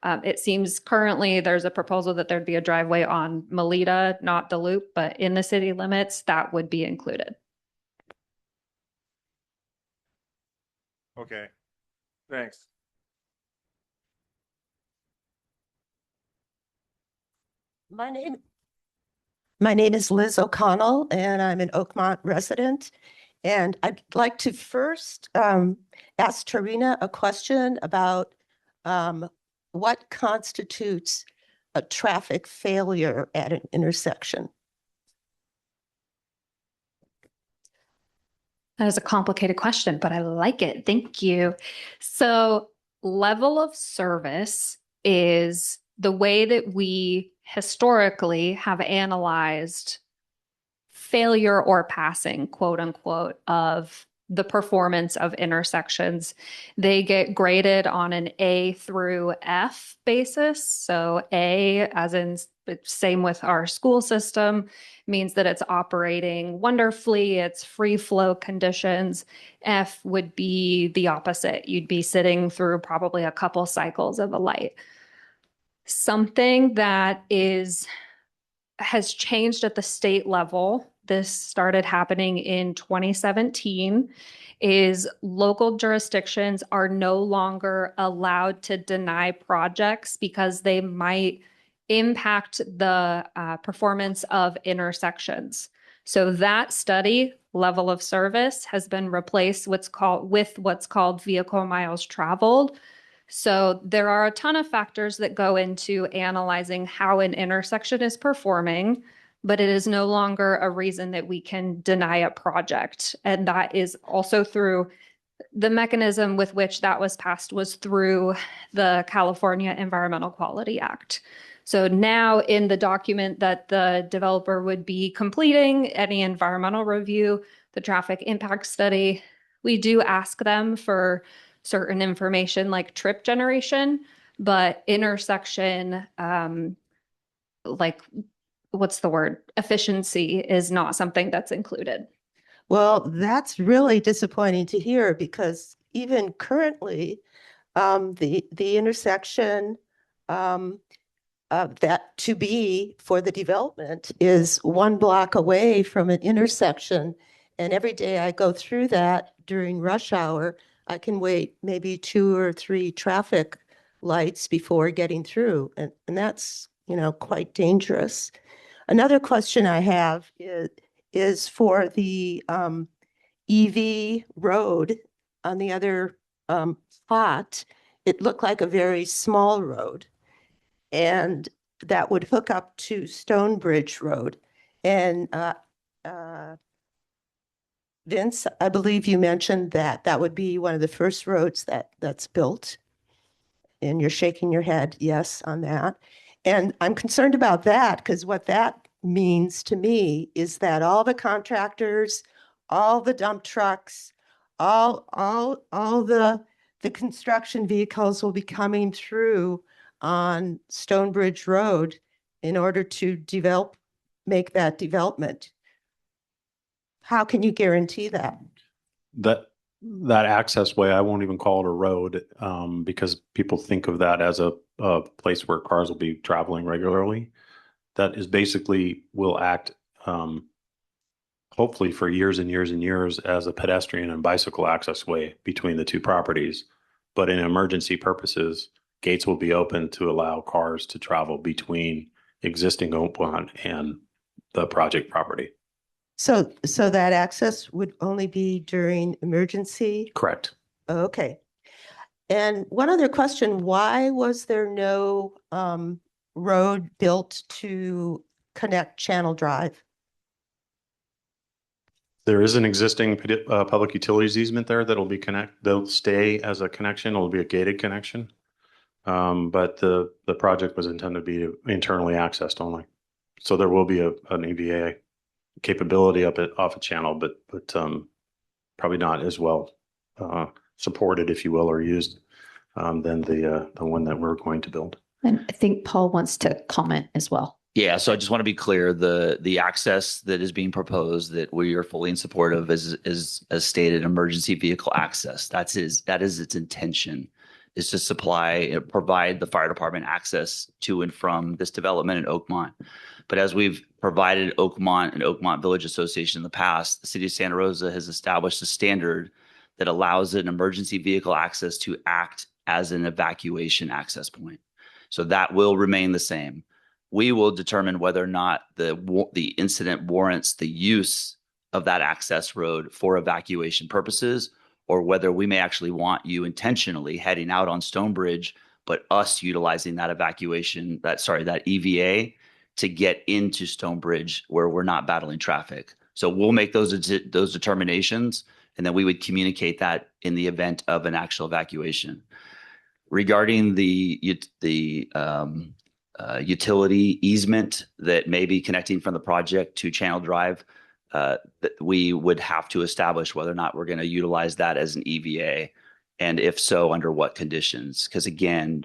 I: it seems currently there's a proposal that there'd be a driveway on Melita, not the loop, but in the city limits, that would be included.
O: Okay, thanks.
P: My name is Liz O'Connell, and I'm an Oakmont resident. And I'd like to first ask Tarina a question about what constitutes a traffic failure at an intersection.
I: That is a complicated question, but I like it. Thank you. So, level of service is the way that we historically have analyzed failure or passing, quote unquote, of the performance of intersections. They get graded on an A through F basis. So A, as in same with our school system, means that it's operating wonderfully, it's free flow conditions. F would be the opposite. You'd be sitting through probably a couple cycles of a light. Something that has changed at the state level, this started happening in 2017, is local jurisdictions are no longer allowed to deny projects because they might impact the performance of intersections. So that study, level of service, has been replaced with what's called vehicle miles traveled. So there are a ton of factors that go into analyzing how an intersection is performing, but it is no longer a reason that we can deny a project. And that is also through the mechanism with which that was passed was through the California Environmental Quality Act. So now in the document that the developer would be completing, any environmental review, the traffic impact study, we do ask them for certain information like trip generation, but intersection, efficiency is not something that's included.
P: Well, that's really disappointing to hear because even currently, the intersection that to be for the development is 1 block away from an intersection. And every day I go through that during rush hour, I can wait maybe 2 or 3 traffic lights before getting through. And that's, quite dangerous. Another question I have is for the EV road on the other plot. It looked like a very small road, and that would hook up to Stonebridge Road. And Vince, I believe you mentioned that would be one of the first roads that's built. And you're shaking your head yes on that. And I'm concerned about that because what that means to me is that all the contractors, all the dump trucks, all the construction vehicles will be coming through on Stonebridge Road in order to develop make that development. How can you guarantee that?
E: That access way, I won't even call it a road, because people think of that as a place where cars will be traveling regularly. That is basically will act, hopefully for years and years and years, as a pedestrian and bicycle access way between the two properties. But in emergency purposes, gates will be open to allow cars to travel between existing Oakmont and the project property.
P: So that access would only be during emergency?
E: Correct.
P: Okay. And one other question, why was there no road built to connect Channel Drive?
E: There is an existing public utilities easement there that'll be they'll stay as a connection. It'll be a gated connection. But the project was intended to be internally accessed only. So there will be an EVA capability off a channel, but probably not as well supported, if you will, or used than the one that we're going to build.
C: And I think Paul wants to comment as well.
H: Yeah, so I just want to be clear, the access that is being proposed that we are fully in support of is as stated, emergency vehicle access. That is its intention, is to provide the fire department access to and from this development in Oakmont. But as we've provided Oakmont and Oakmont Village Association in the past, the city of Santa Rosa has established a standard that allows an emergency vehicle access to act as an evacuation access point. So that will remain the same. We will determine whether or not the incident warrants the use of that access road for evacuation purposes, or whether we may actually want you intentionally heading out on Stonebridge, but us utilizing that that EVA to get into Stonebridge where we're not battling traffic. So we'll make those determinations, and then we would communicate that in the event of an actual evacuation. Regarding the utility easement that may be connecting from the project to Channel Drive, that we would have to establish whether or not we're going to utilize that as an EVA, and if so, under what conditions. Because again,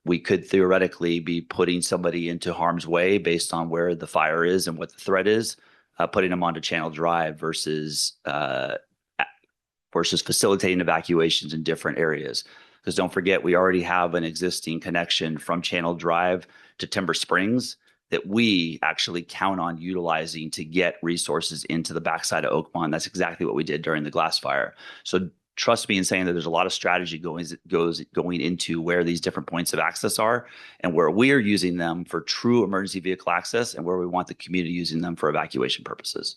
H: we could theoretically be putting somebody into harm's way based on where the fire is and what the threat is, putting them onto Channel Drive versus facilitating evacuations in different areas. Because don't forget, we already have an existing connection from Channel Drive to Timber Springs that we actually count on utilizing to get resources into the backside of Oakmont. That's exactly what we did during the glass fire. So trust me in saying that there's a lot of strategy going into where these different points of access are and where we are using them for true emergency vehicle access and where we want the community using them for evacuation purposes.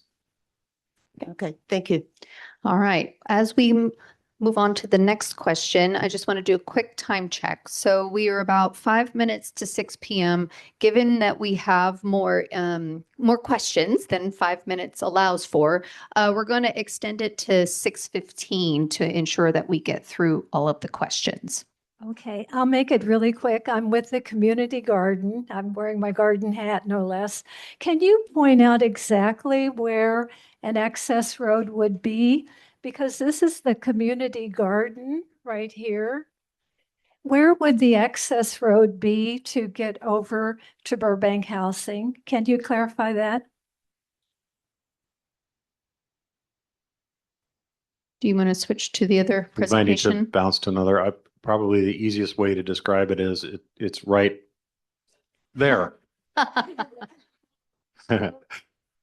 P: Okay, thank you.
C: All right. As we move on to the next question, I just want to do a quick time check. So we are about 5 minutes to 6 p.m. Given that we have more questions than 5 minutes allows for, we're going to extend it to 6:15 to ensure that we get through all of the questions.
Q: Okay, I'll make it really quick. I'm with the community garden. I'm wearing my garden hat, no less. Can you point out exactly where an access road would be? Because this is the community garden right here. Where would the access road be to get over to Burbank Housing? Can you clarify that?
C: Do you want to switch to the other
E: We might need to
C: presentation?
E: bounce to another. Probably the easiest way to describe it is it's right there.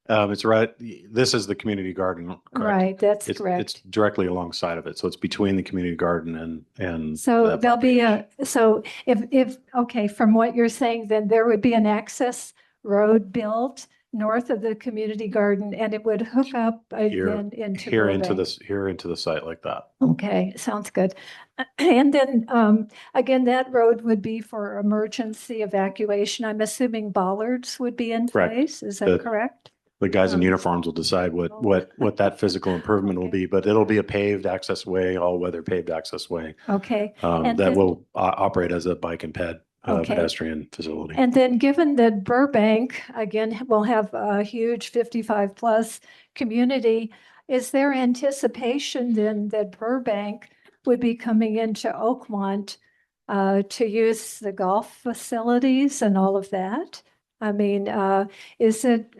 E: It's right. This is the community garden. Correct?
Q: Right, that's
E: It's
Q: correct.
E: directly alongside of it. So it's between the community garden and
Q: So
E: that
Q: there'll be
E: property.
Q: so if, okay, from what you're saying, then there would be an access road built north of the community garden and it would hook up then into
E: here into the site like that.
Q: Okay, sounds good. And then again, that road would be for emergency evacuation. I'm assuming bollards would be in
E: Correct.
Q: place. Is that correct?
E: The guys in uniforms will decide what that physical improvement will be, but it'll be a paved access way, all-weather paved access way.
Q: Okay. And
E: that
Q: then-
E: will operate as a bike and
Q: Okay.
E: pedestrian facility.
Q: And then given that Burbank, again, will have a huge 55 plus community, is there anticipation then that Burbank would be coming into Oakmont to use the golf facilities and all of that? I mean, is it,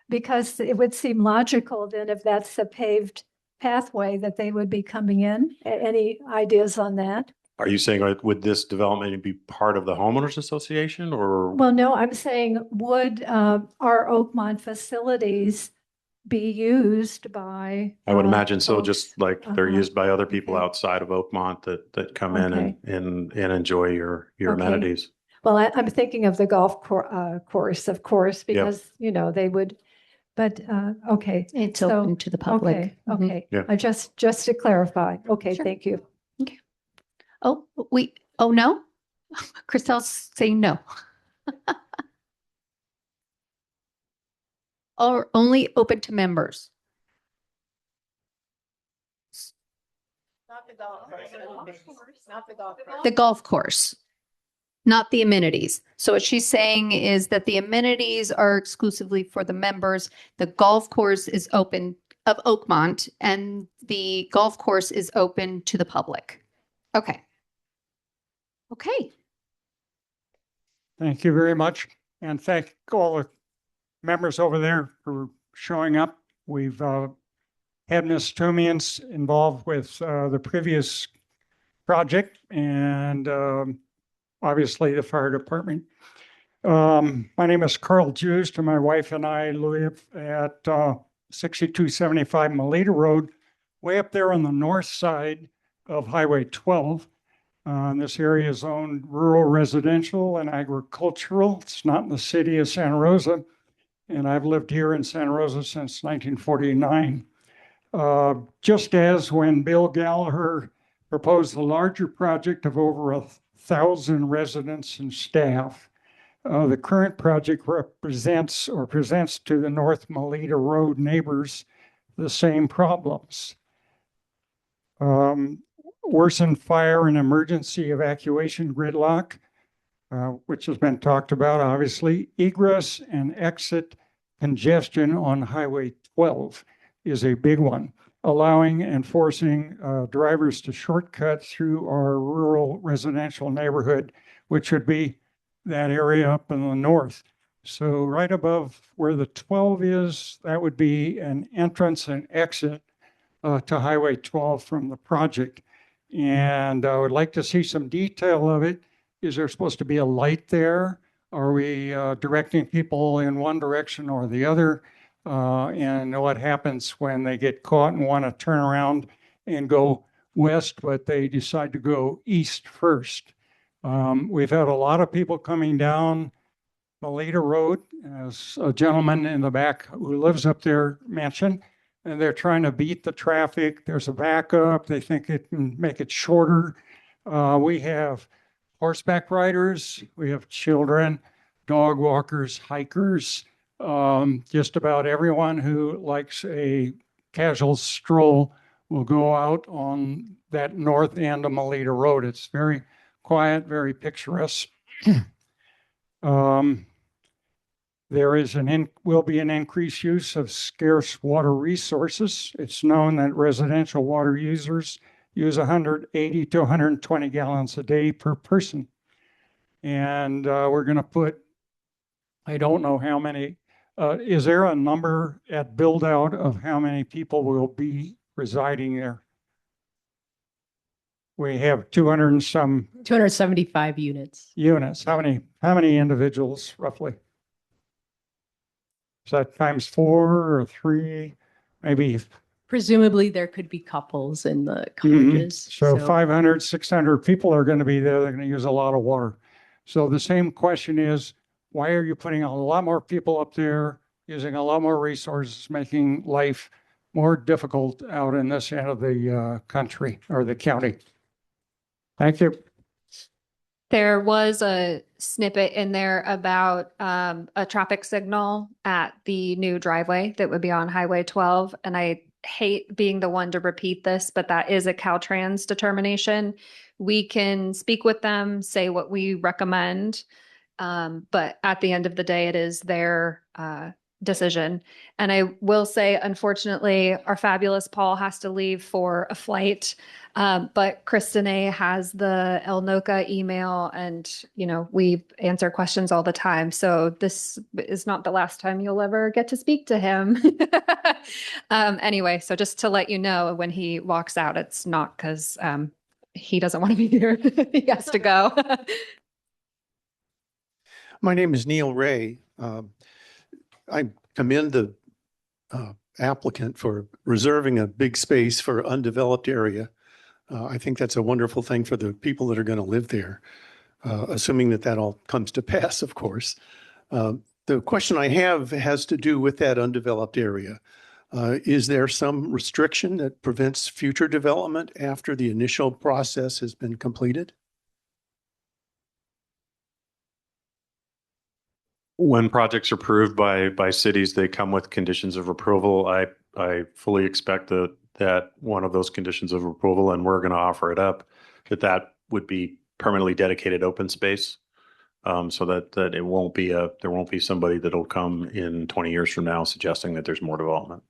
Q: because it would seem logical then if that's a paved pathway that they would be coming in. Any ideas on that?
E: Are you saying would this development be part of the homeowners association or?
Q: Well, no, I'm saying would our Oakmont facilities be used by?
E: I would imagine so,
Q: folks?
E: just like they're used by other people
Q: Okay.
E: outside of Oakmont that come in
Q: Okay.
E: and enjoy your
Q: Okay.
E: amenities.
Q: Well, I'm thinking of the golf course, of course, because, you know, they would, but, okay.
C: It's
Q: So,
C: open to the public.
Q: Okay,
C: Mhm.
Q: okay.
E: Yeah.
Q: I just to clarify. Okay,
C: Sure.
Q: thank you.
C: Oh, oh, no? Christelle's saying no. Or only open to members?
B: Not the golf course. Not the golf course.
C: The golf course, not the amenities. So what she's saying is that the amenities are exclusively for the members. The golf course is open of Oakmont and the golf course is open to the public. Okay. Okay.
R: Thank you very much. And thank all the members over there for showing up. We've had Ms. Tomians involved with the previous project and obviously the fire department. My name is Carl Joost and my wife and I live at 6275 Melita Road, way up there on the north side of Highway 12. This area is owned rural residential and agricultural. It's not in the city of Santa Rosa. And I've lived here in Santa Rosa since 1949. Just as when Bill Gallagher proposed the larger project of over 1,000 residents and staff, the current project represents or presents to the North Melita Road neighbors the same problems. Worsened fire and emergency evacuation gridlock, which has been talked about, obviously. Egress and exit congestion on Highway 12 is a big one, allowing and forcing drivers to shortcut through our rural residential neighborhood, which would be that area up in the north. So right above where the 12 is, that would be an entrance and exit to Highway 12 from the project. And I would like to see some detail of it. Is there supposed to be a light there? Are we directing people in one direction or the other? And what happens when they get caught and want to turn around and go west, but they decide to go east first? We've had a lot of people coming down Melita Road, as a gentleman in the back who lives up there mentioned, and they're trying to beat the traffic. There's a backup. They think it can make it shorter. We have horseback riders, we have children, dog walkers, hikers, just about everyone who likes a casual stroll will go out on that north end of Melita Road. It's very quiet, very picturesque. There is will be an increased use of scarce water resources. It's known that residential water users use 180 to 120 gallons a day per person. And we're going to put, I don't know how many, is there a number at build out of how many people will be residing there? We have 200 and some
D: 275 units.
R: units. How many individuals roughly? Is that times 4 or 3? Maybe.
D: Presumably there could be couples in the cottages.
R: So 500, 600 people are going to be there. They're going to use a lot of water. So the same question is, why are you putting a lot more people up there, using a lot more resources, making life more difficult out in this end of the country or the county? Thank you.
I: There was a snippet in there about a traffic signal at the new driveway that would be on Highway 12. And I hate being the one to repeat this, but that is a Caltrans determination. We can speak with them, say what we recommend, but at the end of the day, it is their decision. And I will say, unfortunately, our fabulous Paul has to leave for a flight But Kristen A has the Elnoka email, and we answer questions all the time. So this is not the last time you'll ever get to speak to him. Anyway, so just to let you know, when he walks out, it's not because he doesn't want to be here. He has to go.
S: My name is Neil Ray. I commend the applicant for reserving a big space for undeveloped area. I think that's a wonderful thing for the people that are going to live there, assuming that all comes to pass, of course. The question I have has to do with that undeveloped area. Is there some restriction that prevents future development after the initial process has been completed?
E: When projects are approved by cities, they come with conditions of approval. I fully expect that one of those conditions of approval, and we're going to offer it up, that would be permanently dedicated open space, so that it won't be there won't be somebody that'll come in 20 years from now suggesting that there's more development.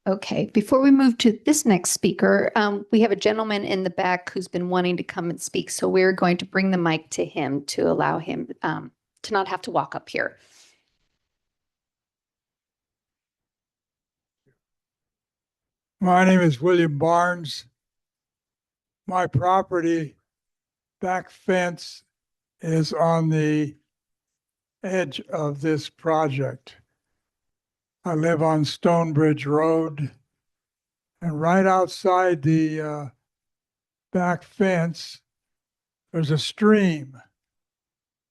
C: Okay, before we move to this next speaker, we have a gentleman in the back who's been wanting to come and speak. So we're going to bring the mic to him to allow him to not have to walk up here.
T: My name is William Barnes. My property back fence is on the edge of this project. I live on Stonebridge Road, and right outside the back fence, there's a stream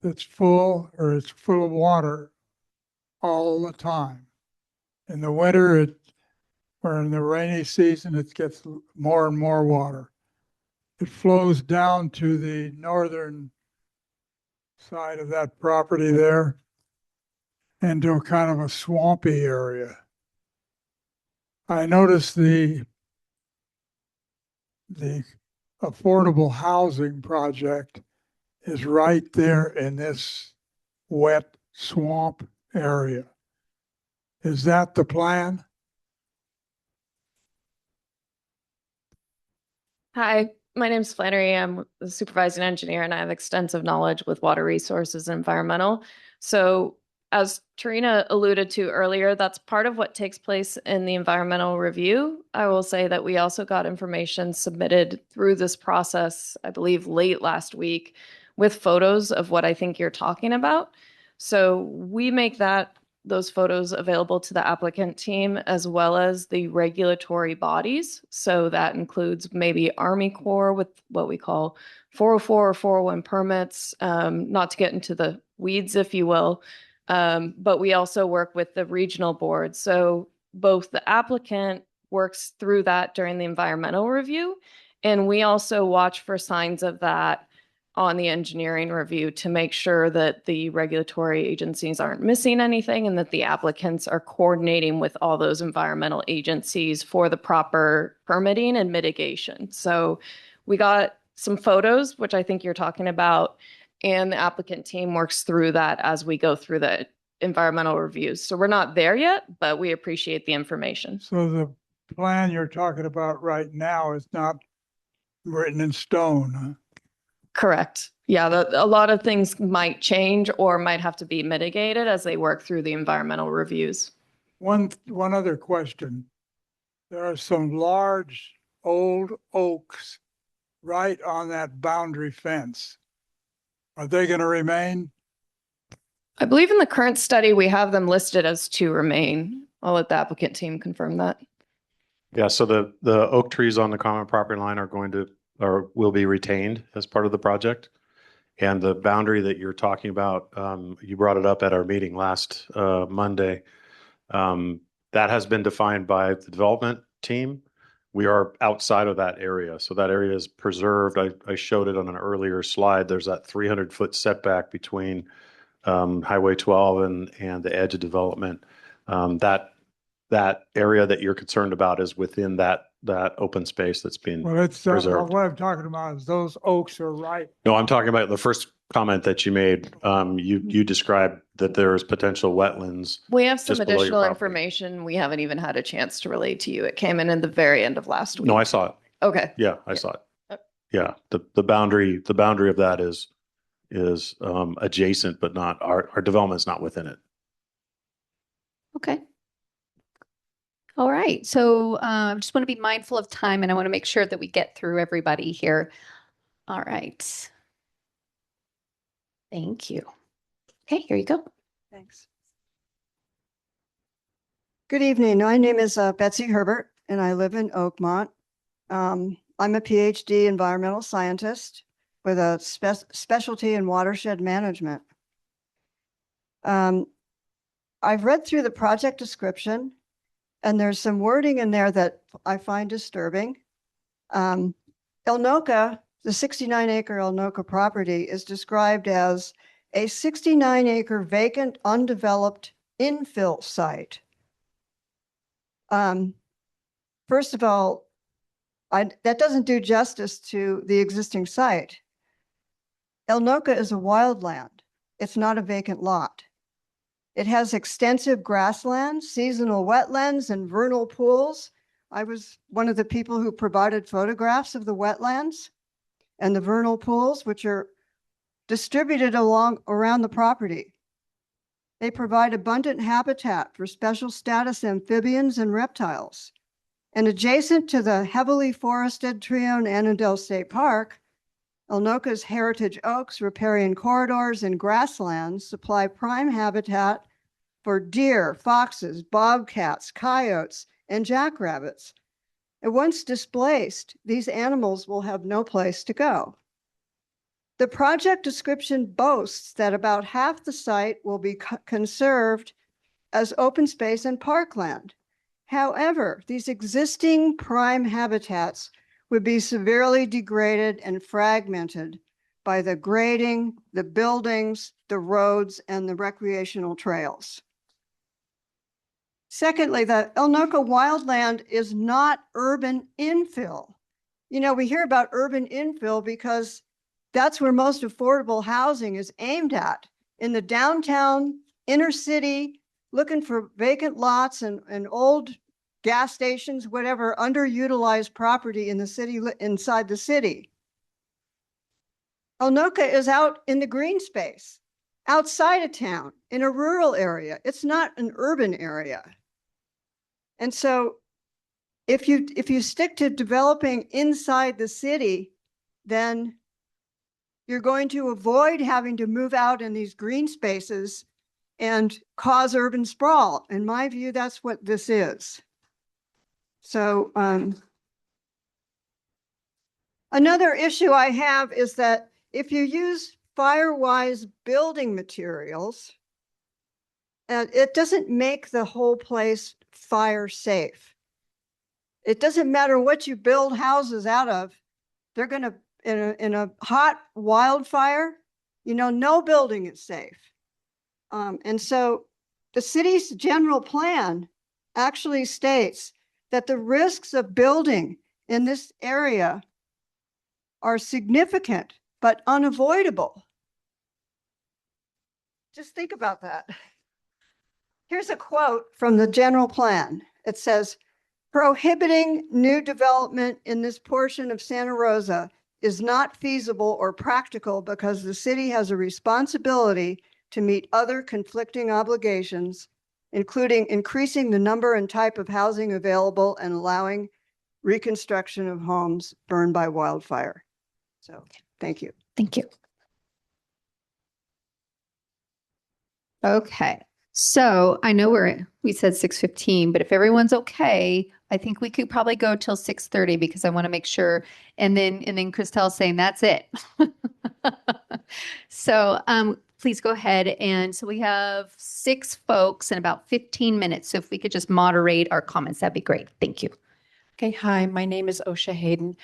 T: that's full of water all the time. In the winter, or in the rainy season, it gets more and more water. It flows down to the northern side of that property there into a kind of a swampy area. I noticed the affordable housing project is right there in this wet swamp area. Is that the plan?
J: Hi, my name's Flannery. I'm the supervising engineer, and I have extensive knowledge with water resources and environmental. So as Tarina alluded to earlier, that's part of what takes place in the environmental review. I will say that we also got information submitted through this process, I believe late last week, with photos of what I think you're talking about. So we make those photos available to the applicant team as well as the regulatory bodies. So that includes maybe Army Corps with what we call 404 or 401 permits, not to get into the weeds, if you will. But we also work with the regional board. So both the applicant works through that during the environmental review, and we also watch for signs of that on the engineering review to make sure that the regulatory agencies aren't missing anything and that the applicants are coordinating with all those environmental agencies for the proper permitting and mitigation. So we got some photos, which I think you're talking about, and the applicant team works through that as we go through the environmental reviews. So we're not there yet, but we appreciate the information.
T: So the plan you're talking about right now is not written in stone, huh?
J: Correct. Yeah, a lot of things might change or might have to be mitigated as they work through the environmental reviews.
T: One other question. There are some large old oaks right on that boundary fence. Are they going to remain?
J: I believe in the current study, we have them listed as to remain. I'll let the applicant team confirm that.
E: Yeah, so the oak trees on the common property line will be retained as part of the project. And the boundary that you're talking about, you brought it up at our meeting last Monday. That has been defined by the development team. We are outside of that area. So that area is preserved. I showed it on an earlier slide. There's that 300-foot setback between Highway 12 and the edge of development. That area that you're concerned about is within that open space that's being preserved.
T: What I'm talking about is those oaks are right.
E: No, I'm talking about the first comment that you made. You described that there's potential wetlands.
J: We have some
E: just below your
J: additional
E: property.
J: information we haven't even had a chance to relay to you. It came in the very end of last week.
E: No, I saw it.
J: Okay.
E: Yeah, I saw it. Yeah, the boundary of that is adjacent, but not our development's not within it.
C: Okay. All right. So I just want to be mindful of time and I want to make sure that we get through everybody here. All right. Thank you. Okay, here you go.
U: Thanks. Good evening. My name is Betsy Herbert, and I live in Oakmont. I'm a PhD environmental scientist with a specialty in watershed management. I've read through the project description, and there's some wording in there that I find disturbing. Elnoka, the 69-acre Elnoka property, is described as a 69-acre vacant, undeveloped infill site. First of all, that doesn't do justice to the existing site. Elnoka is a wildland. It's not a vacant lot. It has extensive grasslands, seasonal wetlands, and vernal pools. I was one of the people who provided photographs of the wetlands and the vernal pools, which are distributed around the property. They provide abundant habitat for special status amphibians and reptiles. And adjacent to the heavily forested Trion-Annandale State Park, Elnoka's heritage oaks, riparian corridors, and grasslands supply prime habitat for deer, foxes, bobcats, coyotes, and jackrabbits. And once displaced, these animals will have no place to go. The project description boasts that about half the site will be conserved as open space and parkland. However, these existing prime habitats would be severely degraded and fragmented by the grading, the buildings, the roads, and the recreational trails. Secondly, the Elnoka wildland is not urban infill. You know, we hear about urban infill because that's where most affordable housing is aimed at, in the downtown, inner city, looking for vacant lots and old gas stations, whatever, underutilized property in the city, inside the city. Elnoka is out in the green space, outside of town, in a rural area. It's not an urban area. And so if you stick to developing inside the city, then you're going to avoid having to move out in these green spaces and cause urban sprawl. In my view, that's what this is. So another issue I have is that if you use fire-wise building materials, it doesn't make the whole place fire safe. It doesn't matter what you build houses out of, they're going to, in a hot wildfire, you know, no building is safe. And so the city's general plan actually states that the risks of building in this area are significant but unavoidable. Just think about that. Here's a quote from the general plan. It says, "Prohibiting new development in this portion of Santa Rosa is not feasible or practical because the city has a responsibility to meet other conflicting obligations, including increasing the number and type of housing available and allowing reconstruction of homes burned by wildfire." So, thank you.
C: Thank you. Okay. So I know we said 6:15, but if everyone's okay, I think we could probably go till 6:30 because I want to make sure. And then Christelle's saying that's it. So please go ahead. And so we have 6 folks in about 15 minutes. So if we could just moderate our comments, that'd be great. Thank you.
Q: Okay, hi, my name is Osha Hayden.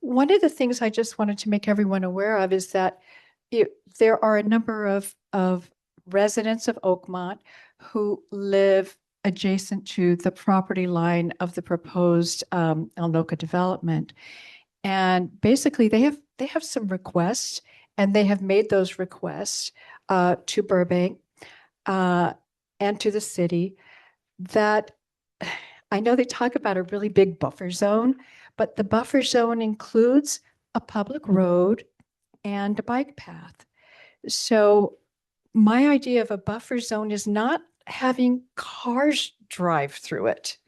Q: One of the things I just wanted to make everyone aware of is that there are a number of residents of Oakmont who live adjacent to the property line of the proposed Elnoka development. And basically they have some requests, and they have made those requests to Burbank and to the city that I know they talk about a really big buffer zone, but the buffer zone includes a public road and a bike path. So my idea of a buffer zone is not having cars drive through it.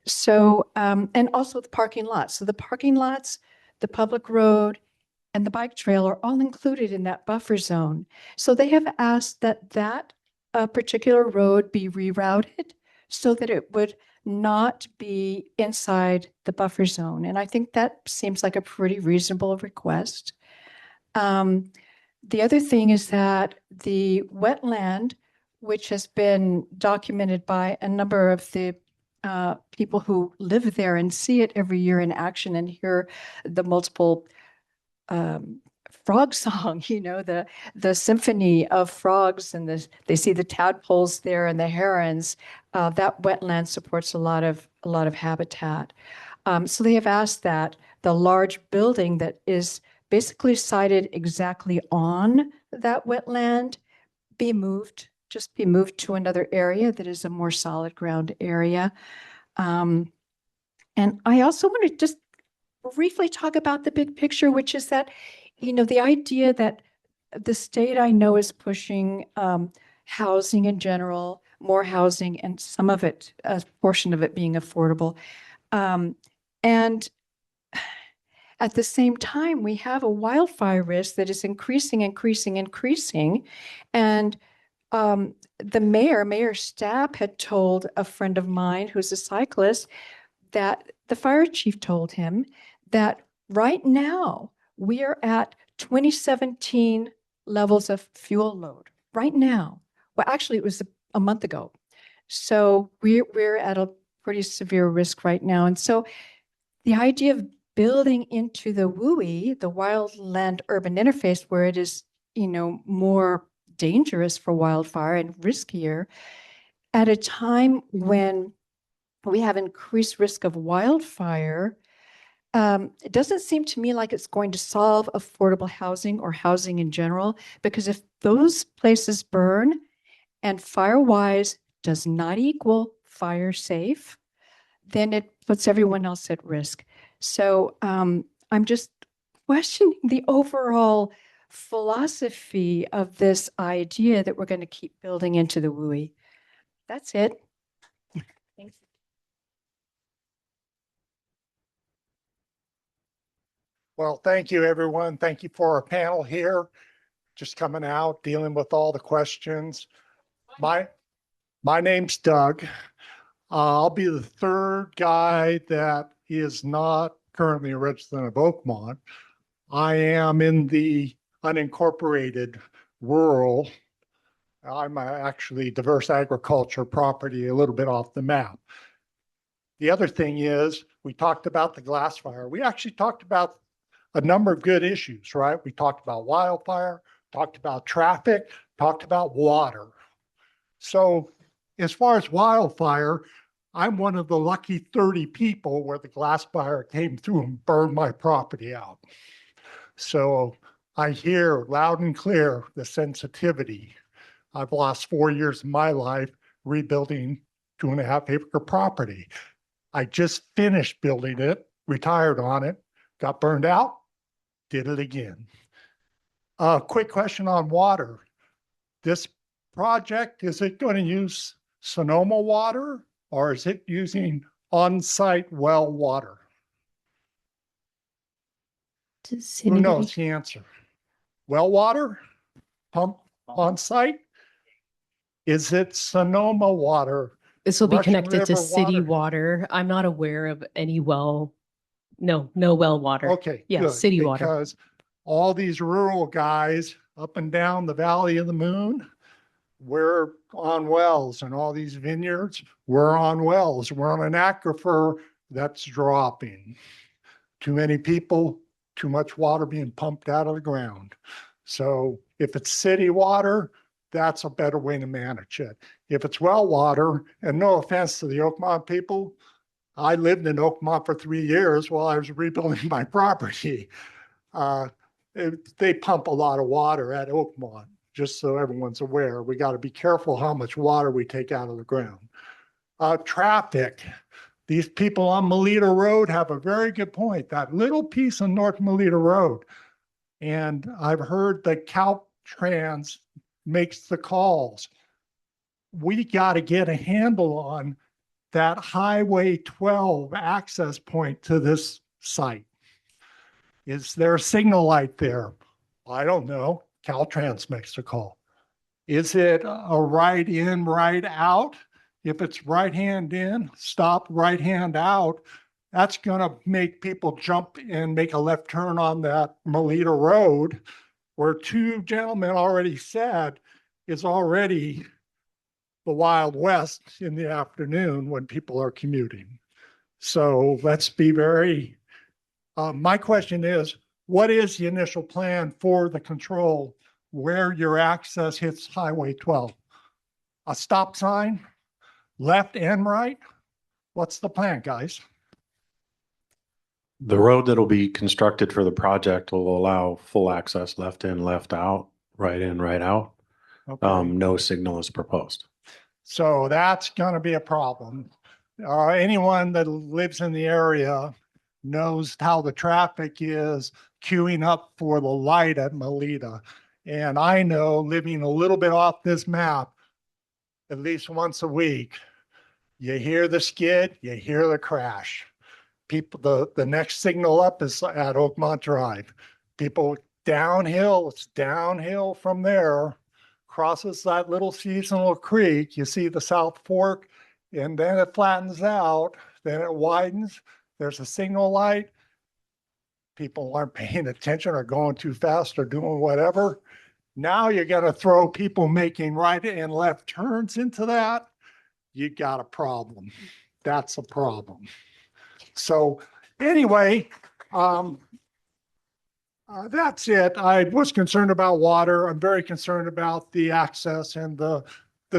Q: So, and also the parking lots. So the parking lots, the public road, and the bike trail are all included in that buffer zone. So they have asked that that particular road be rerouted so that it would not be inside the buffer zone. And I think that seems like a pretty reasonable request. The other thing is that the wetland, which has been documented by a number of the people who live there and see it every year in action and hear the multiple frog song, you know, the symphony of frogs, and they see the tadpoles there and the herons. That wetland supports a lot of habitat. So they have asked that the large building that is basically sited exactly on that wetland be moved to another area that is a more solid ground area. And I also want to just briefly talk about the big picture, which is that, you know, the idea that the state I know is pushing housing in general, more housing, and some of it, a portion of it being affordable. And at the same time, we have a wildfire risk that is increasing. And the Mayor Stapp had told a friend of mine who's a cyclist that the fire chief told him that right now we are at 2017 levels of fuel load right now. Well, actually, it was a month ago. So we're at a pretty severe risk right now. And so the idea of building into the WUI, the wildland urban interface, where it is, you know, more dangerous for wildfire and riskier at a time when we have increased risk of wildfire, it doesn't seem to me like it's going to solve affordable housing or housing in general, because if those places burn and fire-wise does not equal fire safe, then it puts everyone else at risk. So I'm just questioning the overall philosophy of this idea that we're going to keep building into the WUI. That's it. Thanks.
T: Well, thank you, everyone. Thank you for our panel here, just coming out, dealing with all the questions. My name's Doug. I'll be the third guy that is not currently a resident of Oakmont. I am in the unincorporated rural. I'm actually diverse agriculture property, a little bit off the map. The other thing is, we talked about the glass fire. We actually talked about a number of good issues, right? We talked about wildfire, talked about traffic, talked about water. So as far as wildfire, I'm one of the lucky 30 people where the glass fire came through and burned my property out. So I hear loud and clear the sensitivity. I've lost 4 years of my life rebuilding 2.5 acre property. I just finished building it, retired on it, got burned out, did it again. Quick question on water. This project, is it going to use Sonoma water or is it using on-site well water? Who knows the answer? Well water? Pump on-site? Is it Sonoma water?
D: This will be
T: Russian
D: connected to
T: River
D: city water. I'm not aware of any well, no well water.
T: Okay,
D: Yeah,
T: good,
D: city water.
T: because all these rural guys up and down the Valley of the Moon, we're on wells, and all these vineyards, we're on wells. We're on an aquifer that's dropping. Too many people, too much water being pumped out of the ground. So if it's city water, that's a better way to manage it. If it's well water, and no offense to the Oakmont people, I lived in Oakmont for 3 years while I was rebuilding my property. They pump a lot of water at Oakmont, just so everyone's aware. We got to be careful how much water we take out of the ground. Traffic. These people on Melita Road have a very good point. That little piece on North Melita Road. And I've heard that Caltrans makes the calls. We got to get a handle on that Highway 12 access point to this site. Is there a signal light there? I don't know. Caltrans makes the call. Is it a right in, right out? If it's right hand in, stop, right hand out, that's going to make people jump and make a left turn on that Melita Road, where two gentlemen already said is already the Wild West in the afternoon when people are commuting. So let's be very, my question is, what is the initial plan for the control where your access hits Highway 12? A stop sign, left and right? What's the plan, guys?
E: The road that'll be constructed for the project will allow full access left in, left out, right in, right out.
T: Okay.
E: No signal is proposed.
T: So that's going to be a problem. Anyone that lives in the area knows how the traffic is queuing up for the light at Melita. And I know, living a little bit off this map, at least once a week, you hear the skid, you hear the crash. People, the next signal up is at Oakmont Drive. People downhill, it's downhill from there, crosses that little seasonal creek. You see the South Fork, and then it flattens out, then it widens. There's a signal light. People aren't paying attention or going too fast or doing whatever. Now you're going to throw people making right and left turns into that. You got a problem. That's a problem. So anyway, that's it. I was concerned about water. I'm very concerned about the access and the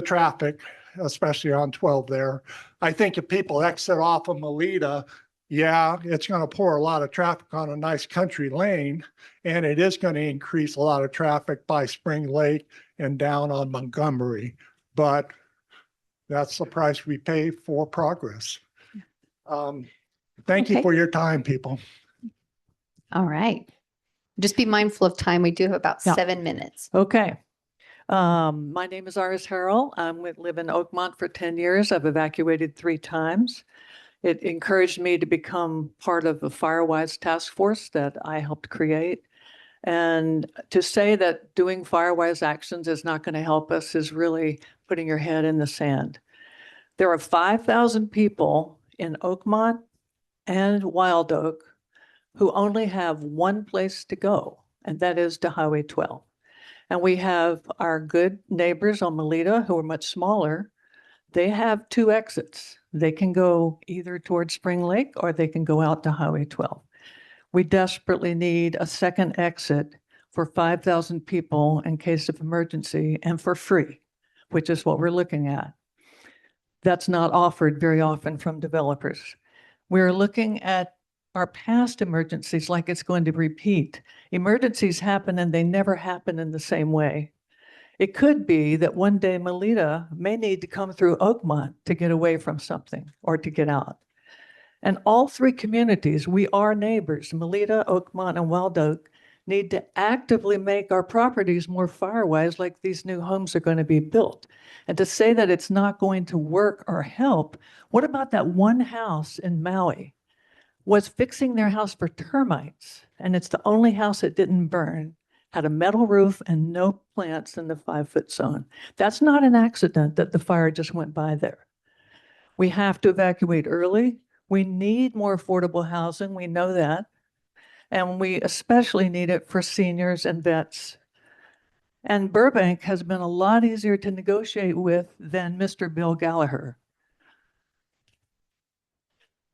T: traffic, especially on 12 there. I think if people exit off of Melita, yeah, it's going to pour a lot of traffic on a nice country lane, and it is going to increase a lot of traffic by Spring Lake and down on Montgomery. But that's the price we pay for progress. Thank you for your time, people.
C: All right. Just be mindful of time. We do have about 7 minutes.
K: Okay. My name is Iris Harrell. Live in Oakmont for 10 years. I've evacuated 3 times. It encouraged me to become part of the Firewise task force that I helped create. And to say that doing Firewise actions is not going to help us is really putting your head in the sand. There are 5,000 people in Oakmont and Wild Oak who only have one place to go, and that is to Highway 12. And we have our good neighbors on Melita who are much smaller. They have 2 exits. They can go either towards Spring Lake or they can go out to Highway 12. We desperately need a second exit for 5,000 people in case of emergency and for free, which is what we're looking at. That's not offered very often from developers. We're looking at our past emergencies like it's going to repeat. Emergencies happen and they never happen in the same way. It could be that one day Melita may need to come through Oakmont to get away from something or to get out. And all 3 communities, we are neighbors, Melita, Oakmont, and Wild Oak, need to actively make our properties more Firewise like these new homes are going to be built. And to say that it's not going to work or help, what about that one house in Maui was fixing their house for termites, and it's the only house that didn't burn, had a metal roof and no plants in the 5-foot zone. That's not an accident that the fire just went by there. We have to evacuate early. We need more affordable housing. We know that. And we especially need it for seniors and vets. And Burbank has been a lot easier to negotiate with than Mr. Bill Gallagher.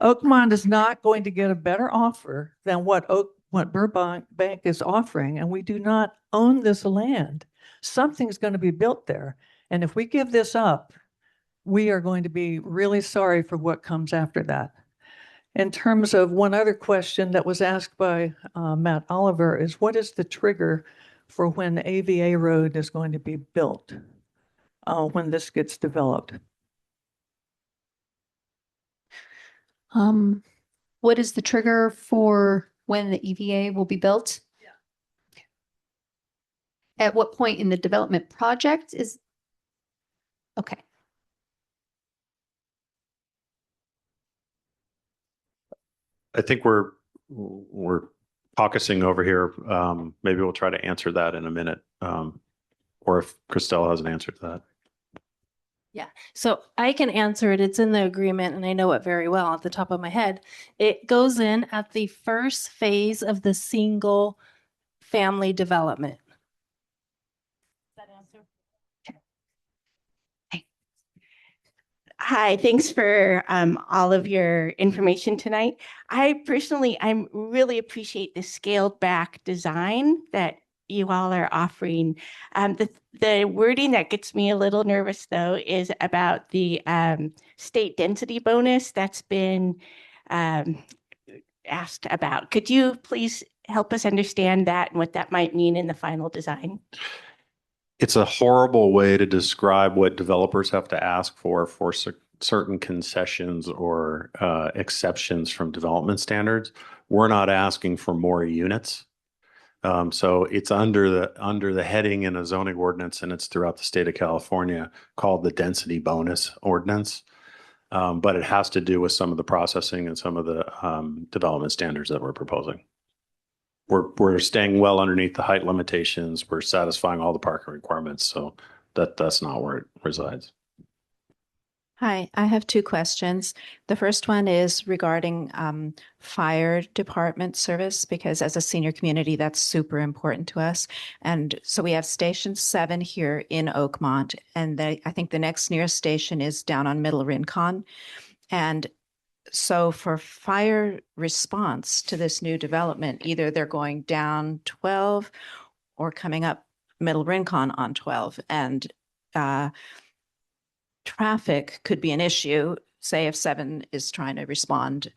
K: Oakmont is not going to get a better offer than what Burbank is offering, and we do not own this land. Something's going to be built there. And if we give this up, we are going to be really sorry for what comes after that. In terms of one other question that was asked by Matt Oliver is, what is the trigger for when AVA Road is going to be built when this gets developed?
C: What is the trigger for when the EVA will be built? At what point in the development project is? Okay.
E: I think we're caucusing over here. Maybe we'll try to answer that in a minute. Or if Christelle has an answer to that.
A: Yeah, so I can answer it. It's in the agreement and I know it very well off the top of my head. It goes in at the first phase of the single family development.
V: Hi, thanks for all of your information tonight. I really appreciate the scaled back design that you all are offering. The wording that gets me a little nervous though is about the state density bonus that's been asked about. Could you please help us understand that and what that might mean in the final design?
E: It's a horrible way to describe what developers have to ask for certain concessions or exceptions from development standards. We're not asking for more units. So it's under the heading in a zoning ordinance, and it's throughout the state of California, called the density bonus ordinance. But it has to do with some of the processing and some of the development standards that we're proposing. We're staying well underneath the height limitations. We're satisfying all the parking requirements, so that's not where it resides.
W: Hi, I have two questions. The first one is regarding fire department service, because as a senior community, that's super important to us. And so we have Station 7 here in Oakmont, and I think the next nearest station is down on Middle Rincon. And so for fire response to this new development, either they're going down 12 or coming up Middle Rincon on 12. And traffic could be an issue. Say if 7 is trying to respond,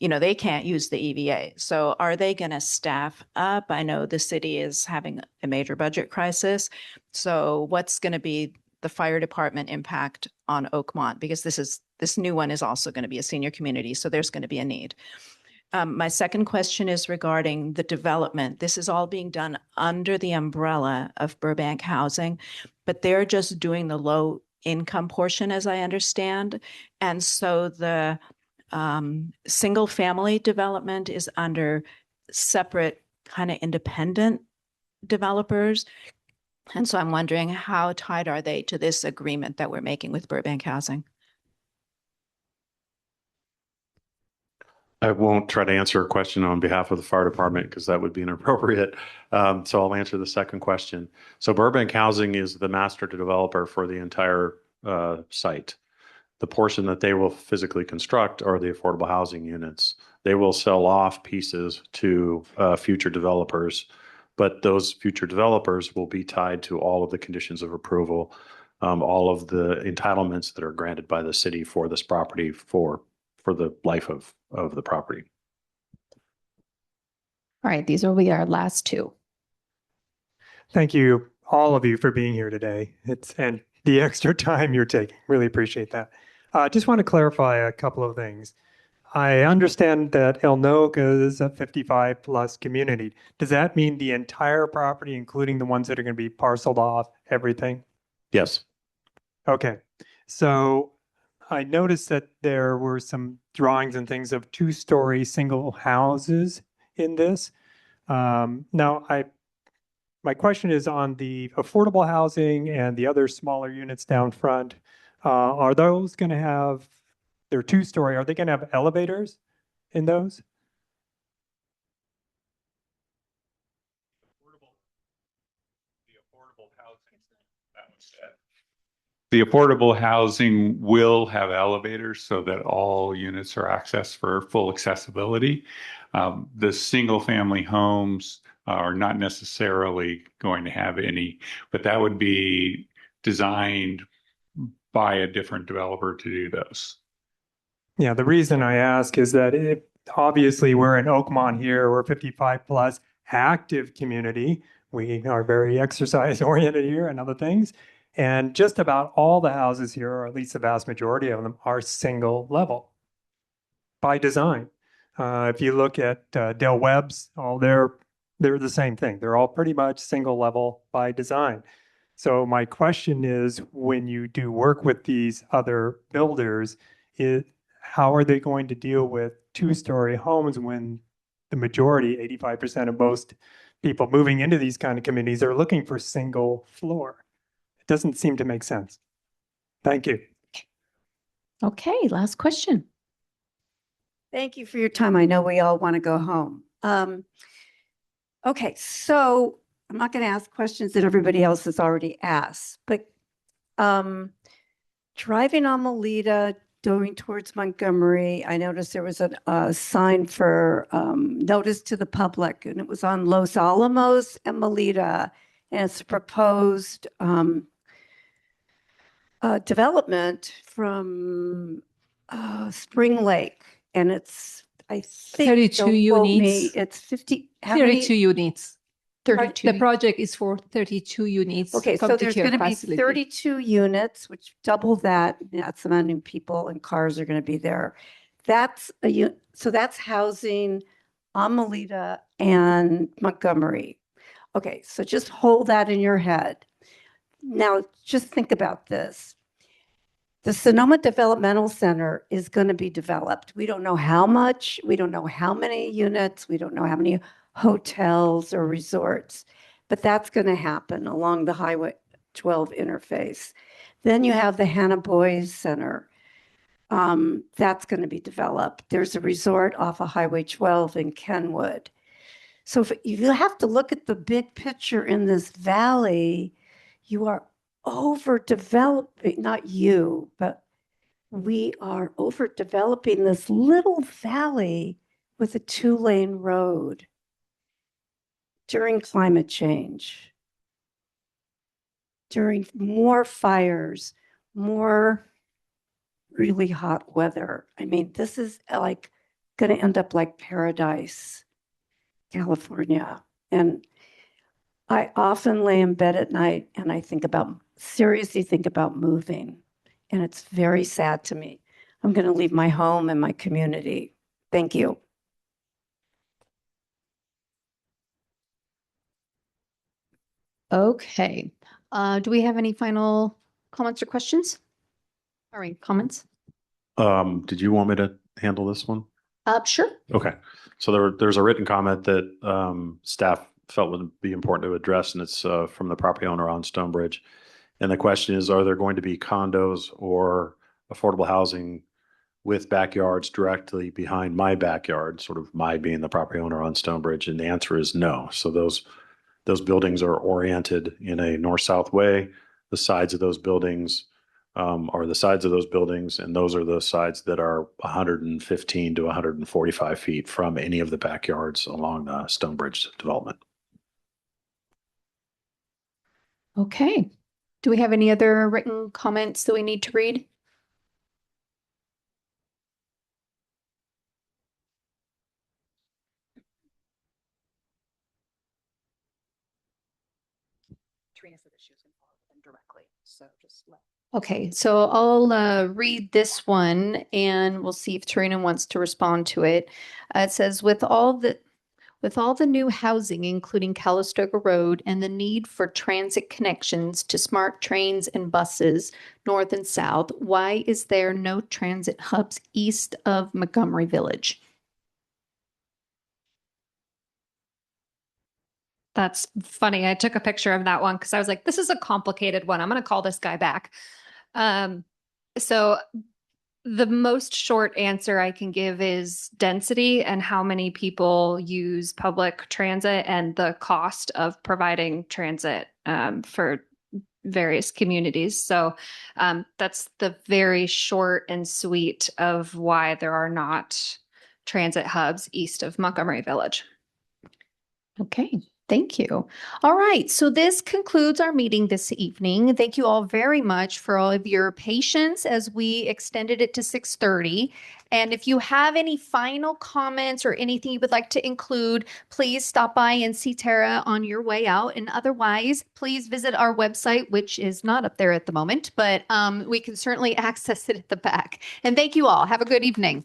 W: they can't use the EVA. So are they going to staff up? I know the city is having a major budget crisis. So what's going to be the fire department impact on Oakmont? Because this new one is also going to be a senior community, so there's going to be a need. My second question is regarding the development. This is all being done under the umbrella of Burbank Housing, but they're just doing the low income portion, as I understand. And so the single family development is under separate kind of independent developers. And so I'm wondering, how tied are they to this agreement that we're making with Burbank Housing?
E: I won't try to answer a question on behalf of the fire department because that would be inappropriate. So I'll answer the second question. So Burbank Housing is the master developer for the entire site. The portion that they will physically construct are the affordable housing units. They will sell off pieces to future developers, but those future developers will be tied to all of the conditions of approval, all of the entitlements that are granted by the city for this property for the life of the property.
C: All right, these will be our last two.
X: Thank you, all of you, for being here today. And the extra time you're taking. Really appreciate that. Just want to clarify a couple of things. I understand that Elnoka is a 55 plus community. Does that mean the entire property, including the ones that are going to be parceled off, everything?
E: Yes.
X: Okay. So I noticed that there were some drawings and things of 2-story single houses in this. My question is on the affordable housing and the other smaller units down front. Are those going to have, they're 2-story, are they going to have elevators in those?
F: The affordable housing will have elevators so that all units are accessed for full accessibility. The single family homes are not necessarily going to have any, but that would be designed by a different developer to do those.
X: Yeah, the reason I ask is that obviously we're in Oakmont here, we're 55 plus active community. We are very exercise oriented here and other things. And just about all the houses here, or at least the vast majority of them, are single level. by design. If you look at Del Webb's, they're the same thing. They're all pretty much single level by design. So my question is, when you do work with these other builders, how are they going to deal with two-story homes when the majority, 85% of most people moving into these kind of communities are looking for single floor? It doesn't seem to make sense. Thank you.
G: Okay, last question.
L: Thank you for your time. I know we all want to go home. Okay, so I'm not going to ask questions that everybody else has already asked, but driving on Melita, going towards Montgomery, I noticed there was a sign for notice to the public, and it was on Los Alamos and Melita, and it's a proposed development from Spring Lake, and it's, I think,
W: 32
L: don't quote me,
W: units.
L: it's 50, how many?
W: 32 units.
L: 32.
W: The project is for 32 units.
L: Okay, so
W: come
L: there's
W: care
L: going to be
W: facility.
L: 32 units, which double that. That's the amount of people and cars are going to be there. That's so that's housing on Melita and Montgomery. Okay, so just hold that in your head. Now, just think about this. The Sonoma Developmental Center is going to be developed. We don't know how much, we don't know how many units, we don't know how many hotels or resorts, but that's going to happen along the Highway 12 interface. Then you have the Hannah Boys Center. That's going to be developed. There's a resort off of Highway 12 in Kenwood. So if you have to look at the big picture in this valley, you are overdeveloping, not you, but we are overdeveloping this little valley with a 2-lane road during climate change, during more fires, more really hot weather. I mean, this is like going to end up like paradise, California. And I often lay in bed at night and I seriously think about moving. And it's very sad to me. I'm going to leave my home and my community. Thank you.
C: Okay. Do we have any final comments or questions? All right, comments?
E: Did you want me to handle this one?
C: Sure.
E: Okay. So there's a written comment that staff felt would be important to address, and it's from the property owner on Stonebridge. And the question is, are there going to be condos or affordable housing with backyards directly behind my backyard, sort of my being the property owner on Stonebridge? And the answer is no. So those buildings are oriented in a north-south way. The sides of those buildings are the sides of those buildings, and those are the sides that are 115 to 145 feet from any of the backyards along the Stonebridge development.
C: Okay. Do we have any other written comments that we need to read?
W: Trina said that she was going to follow them directly, so just let. Okay, so I'll read this one and we'll see if Trina wants to respond to it. It says, with all the new housing, including Calistoga Road, and the need for transit connections to smart trains and buses north and south, why is there no transit hubs east of Montgomery Village? That's funny. I took a picture of that one because I was like, this is a complicated one. I'm going to call this guy back. So the most short answer I can give is density and how many people use public transit and the cost of providing transit for various communities. So that's the very short and sweet of why there are not transit hubs east of Montgomery Village. Okay. Thank you. All right. So this concludes our meeting this evening. Thank you all very much for all of your patience as we extended it to 6:30. And if you have any final comments or anything you would like to include, please stop by and see Tara on your way out. And otherwise, please visit our website, which is not up there at the moment, but we can certainly access it at the back. And thank you all. Have a good evening.